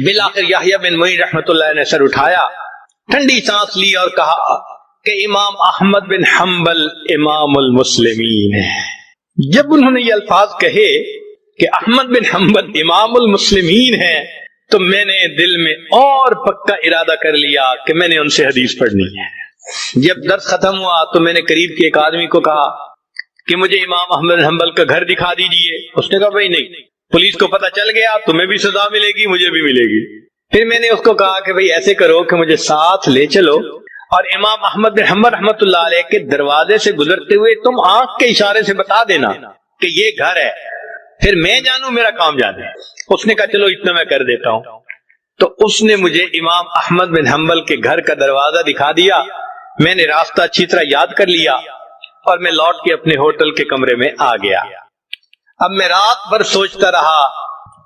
بالآخر یحییٰ بن معین رحمت اللہ علیہ نے سر اٹھایا, ٹھنڈی سانس لی اور کہا کہ امام احمد بن حنبل امام المسلمین ہے. جب انہوں نے یہ الفاظ کہے کہ احمد بن حنبل امام المسلمین ہے تو میں نے دل میں اور پکا ارادہ کر لیا کہ میں نے ان سے حدیث پڑھنی ہے. جب درس ختم ہوا تو میں نے قریب کے ایک آدمی کو کہا کہ مجھے امام احمد بن حنبل کا گھر دکھا دیجئے. اس نے کہا بھائی نہیں, پولیس کو پتہ چل گیا تمہیں بھی سزا ملے گی, مجھے بھی ملے گی. پھر میں نے اس کو کہا کہ بھئی ایسے کرو کہ مجھے ساتھ لے چلو اور امام احمد بن حنبل رحمت اللہ علیہ کے دروازے سے گزرتے ہوئے تم آنکھ کے اشارے سے بتا دینا کہ یہ گھر ہے, پھر میں جانوں میرا کام جانے. اس نے کہا چلو اتنا میں کر دیتا ہوں. تو اس نے مجھے امام احمد بن حنبل کے گھر کا دروازہ دکھا دیا. میں نے راستہ اچھی طرح یاد کر لیا اور میں لوٹ کے اپنے ہوٹل کے کمرے میں آ گیا۔ اب میں رات بھر سوچتا رہا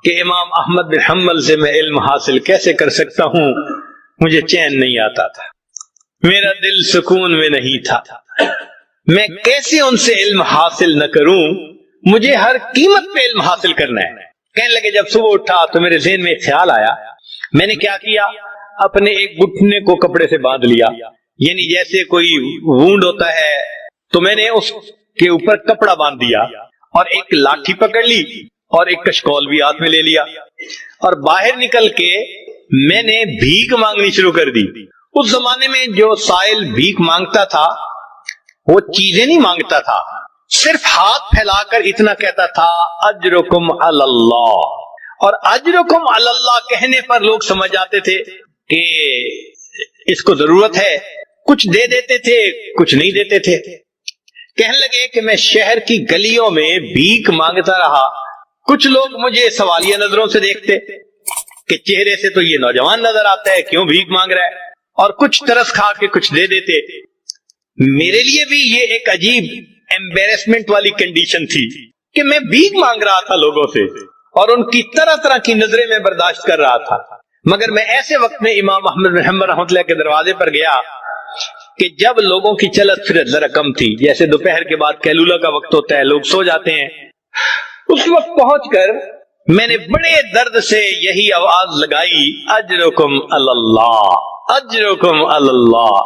کہ امام احمد بن حنبل سے میں علم حاصل کیسے کر سکتا ہوں۔ مجھے چین نہیں آتا تھا، میرا دل سکون میں نہیں تھا، میں کیسے ان سے علم حاصل نہ کروں، مجھے ہر قیمت پہ علم حاصل کرنا ہے۔ کہنے لگے جب صبح اٹھا تو میرے ذہن میں خیال آیا، میں نے کیا کیا، اپنے ایک گھٹنے کو کپڑے سے باندھ لیا، یعنی جیسے کوئی وونڈ ہوتا ہے تو میں نے اس کے اوپر کپڑا باندھ دیا اور ایک لاٹھی پکڑ لی اور ایک کشکول بھی ہاتھ میں لے لیا اور باہر نکل کے میں نے بھیک مانگنی شروع کر دی۔ اس زمانے میں جو سائل بھیک مانگتا تھا وہ چیزیں نہیں مانگتا تھا، صرف ہاتھ پھیلا کر اتنا کہتا تھا اجرکم علی اللہ، اور اجرکم علی اللہ کہنے پر لوگ سمجھ جاتے تھے کہ اس کو ضرورت ہے، کچھ دے دیتے تھے کچھ نہیں دیتے تھے۔ کہنے لگے کہ میں شہر کی گلیوں میں بھیک مانگتا رہا، کچھ لوگ مجھے سوالیہ نظروں سے دیکھتے کہ چہرے سے تو یہ نوجوان نظر آتا ہے، کیوں بھیک مانگ رہا ہے، اور کچھ ترس کھا کے کچھ دے دیتے۔ میرے لیے بھی یہ ایک عجیب ایمبیرسمنٹ والی کنڈیشن تھی کہ میں بھیک مانگ رہا تھا لوگوں سے اور ان کی طرح طرح کی نظریں میں برداشت کر رہا تھا۔ مگر میں ایسے وقت میں امام احمد بن حنبل رحمۃ اللہ کے دروازے پر گیا کہ جب لوگوں کی چلت پھرت ذرا کم تھی، جیسے دوپہر کے بعد قیلولہ کا وقت ہوتا ہے، لوگ سو جاتے ہیں۔ اس وقت پہنچ کر میں نے بڑے درد سے یہی آواز لگائی، اجرکم علی اللہ، اجرکم علی اللہ۔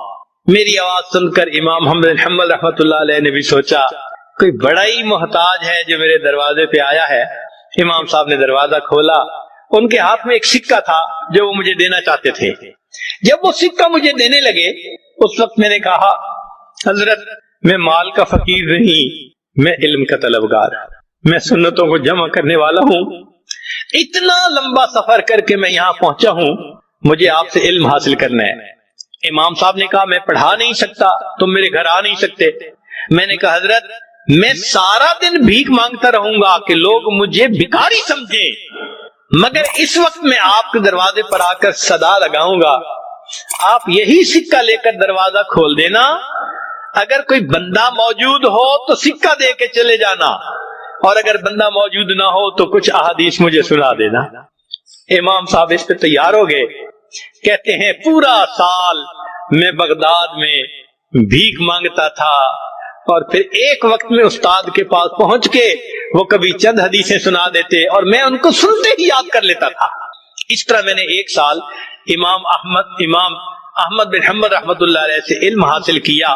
میری آواز سن کر امام احمد بن حنبل رحمۃ اللہ علیہ نے بھی سوچا کوئی بڑا ہی محتاج ہے جو میرے دروازے پہ آیا ہے۔ امام صاحب نے دروازہ کھولا، ان کے ہاتھ میں ایک سکہ تھا جو وہ مجھے دینا چاہتے تھے۔ جب وہ سکہ مجھے دینے لگے اس وقت میں نے کہا، حضرت میں مال کا فقیر نہیں، میں علم کا طلبگار، میں سنتوں کو جمع کرنے والا ہوں، اتنا لمبا سفر کر کے میں یہاں پہنچا ہوں، مجھے آپ سے علم حاصل کرنا ہے۔ امام صاحب نے کہا میں پڑھا نہیں سکتا، تم میرے گھر آ نہیں سکتے۔ میں نے کہا حضرت میں سارا دن بھیک مانگتا رہوں گا کہ لوگ مجھے بھکاری سمجھیں، مگر اس وقت میں آپ کے دروازے پر آ کر صدا لگاؤں گا، آپ یہی سکہ لے کر دروازہ کھول دینا، اگر کوئی بندہ موجود ہو تو سکہ دے کے چلے جانا، اور اگر بندہ موجود نہ ہو تو کچھ احادیث مجھے سنا دینا۔ امام صاحب اس پہ تیار ہو گئے، کہتے ہیں پورا سال میں بغداد میں بھیک مانگتا تھا، اور پھر ایک وقت میں استاد کے پاس پہنچ کے وہ کبھی چند حدیثیں سنا دیتے اور میں ان کو سنتے ہی یاد کر لیتا تھا۔ اس طرح میں نے ایک سال امام احمد بن حنبل رحمۃ اللہ علیہ سے علم حاصل کیا۔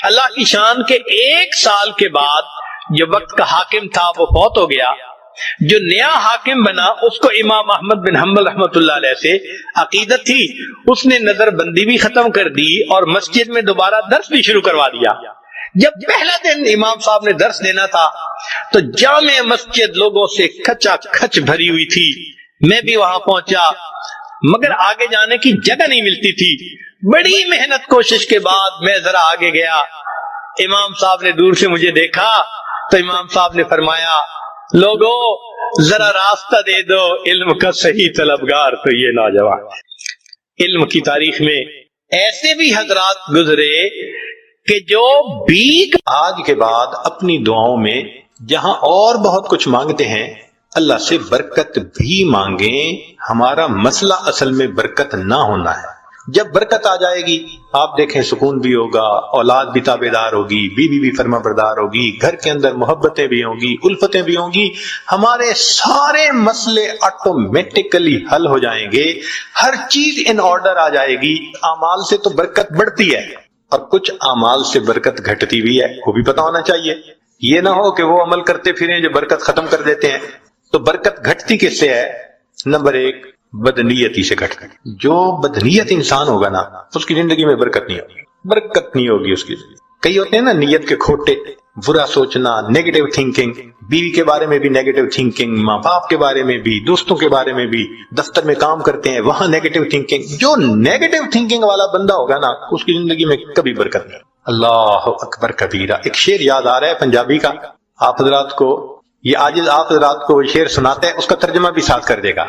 اللہ کی شان کے ایک سال کے بعد جو وقت کا حاکم تھا وہ فوت ہو گیا، جو نیا حاکم بنا اس کو امام احمد بن حنبل رحمۃ اللہ علیہ سے عقیدت تھی، اس نے نظر بندی بھی ختم کر دی اور مسجد میں دوبارہ درس بھی شروع کروا دیا۔ جب پہلا دن امام صاحب نے درس دینا تھا تو جامع مسجد لوگوں سے کھچا کھچ بھری ہوئی تھی، میں بھی وہاں پہنچا مگر آگے جانے کی جگہ نہیں ملتی تھی۔ بڑی محنت کوشش کے بعد میں ذرا آگے گیا، امام صاحب نے دور سے مجھے دیکھا تو امام صاحب نے فرمایا لوگوں ذرا راستہ دے دو، علم کا صحیح طلبگار تو یہ نوجوان۔ علم کی تاریخ میں ایسے بھی حضرات گزرے کہ جو بھیک آج کے بعد اپنی دعاؤں میں جہاں اور بہت کچھ مانگتے ہیں اللہ سے برکت بھی مانگیں۔ ہمارا مسئلہ اصل میں برکت نہ ہونا ہے۔ جب برکت آ جائے گی آپ دیکھیں سکون بھی ہوگا، اولاد بھی تابع دار ہوگی، بیوی بھی فرما بردار ہوگی، گھر کے اندر محبتیں بھی ہوں گی، الفتیں بھی ہوں گی، ہمارے سارے مسئلے آٹومیٹکلی حل ہو جائیں گے، ہر چیز ان آرڈر آ جائے گی۔ اعمال سے تو برکت بڑھتی ہے اور کچھ اعمال سے برکت گھٹتی بھی ہے، وہ بھی پتہ ہونا چاہیے۔ یہ نہ ہو کہ وہ عمل کرتے پھریں جو برکت ختم کر دیتے ہیں۔ تو برکت گھٹتی کس سے ہے؟ نمبر ایک بدنیتی سے گھٹتی۔ جو بدنیت انسان ہوگا نا اس کی زندگی میں برکت نہیں ہوگی، برکت نہیں ہوگی اس کی زندگی۔ کئی ہوتے ہیں نا نیت کے کھوٹے، برا سوچنا، نیگیٹو تھنکنگ، بیوی کے بارے میں بھی نیگیٹو تھنکنگ، ماں باپ کے بارے میں بھی، دوستوں کے بارے میں بھی، دفتر میں کام کرتے ہیں وہاں نیگیٹو تھنکنگ۔ جو نیگیٹو تھنکنگ والا بندہ ہوگا نا اس کی زندگی میں کبھی برکت نہیں۔ اللہ اکبر کبیرہ۔ ایک شعر یاد آ رہا ہے پنجابی کا، آپ حضرات کو یہ عاجز آپ حضرات کو شعر سناتے ہیں، اس کا ترجمہ بھی ساتھ کر دے گا۔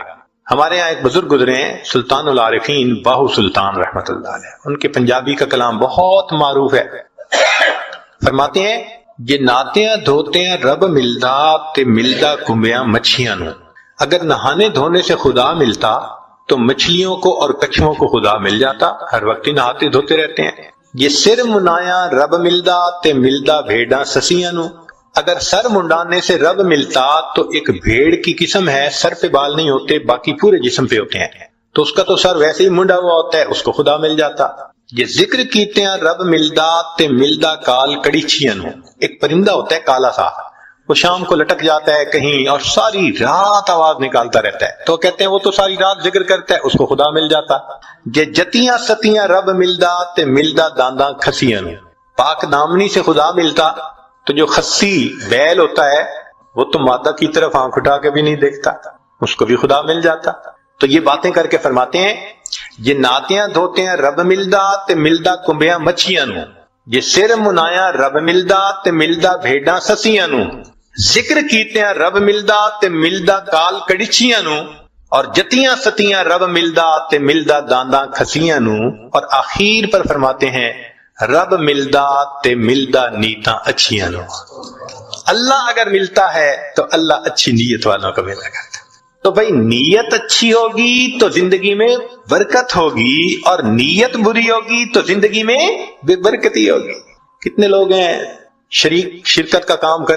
ہمارے یہاں ایک بزرگ گزرے ہیں سلطان العارفین باہو سلطان رحمت اللہ علیہ، ان کے پنجابی کا کلام بہت معروف ہے. فرماتے ہیں یہ ناتیاں دھوتیاں رب ملدا تے ملدا کمبیاں مچھیاں نو. اگر نہانے دھونے سے خدا ملتا تو مچھلیوں کو اور کچھووں کو خدا مل جاتا، ہر وقت ہی نہاتے دھوتے رہتے ہیں. یہ سر منایا رب ملدا تے ملدا بھیڑاں سسیاں نو. اگر سر منڈانے سے رب ملتا تو ایک بھیڑ کی قسم ہے، سر پہ بال نہیں ہوتے، باقی پورے جسم پہ ہوتے ہیں، تو اس کا تو سر ویسے ہی منڈا ہوا ہوتا ہے، اس کو خدا مل جاتا. یہ ذکر کیتے ہیں رب ملدا تے ملدا کال کڑیچیاں نو. ایک پرندہ ہوتا ہے کالا سا، وہ شام کو لٹک جاتا ہے کہیں اور ساری رات آواز نکالتا رہتا ہے، تو کہتے ہیں وہ تو ساری رات ذکر کرتا ہے، اس کو خدا مل جاتا. یہ جتیاں ستیاں رب ملدا تے ملدا دانداں کھسیاں نو. پاک دامنی سے خدا ملتا تو جو خسی بیل ہوتا ہے وہ تو مادہ کی طرف آنکھ اٹھا کے بھی نہیں دیکھتا، اس کو بھی خدا مل جاتا. تو یہ باتیں کر کے فرماتے ہیں یہ ناتیاں دھوتے ہیں رب ملدا تے ملدا کمبیاں مچھیاں نو. یہ سر منایا رب ملدا تے ملدا بھیڑاں سسیاں نو. ذکر کیتے ہیں رب ملدا تے ملدا کال کڑیچیاں نو. اور جتیاں ستیاں رب ملدا تے ملدا دانداں کھسیاں نو. اور آخر پر فرماتے ہیں رب ملدا تے ملدا نیتاں اچھیاں نو. اللہ اگر ملتا ہے تو اللہ اچھی نیت والوں کو ملا کرتا. تو بھائی نیت اچھی ہوگی تو زندگی میں برکت ہوگی، اور نیت بری ہوگی تو زندگی میں بے برکتی ہوگی. کتنے لوگ ہیں شرکت کا کام کرتے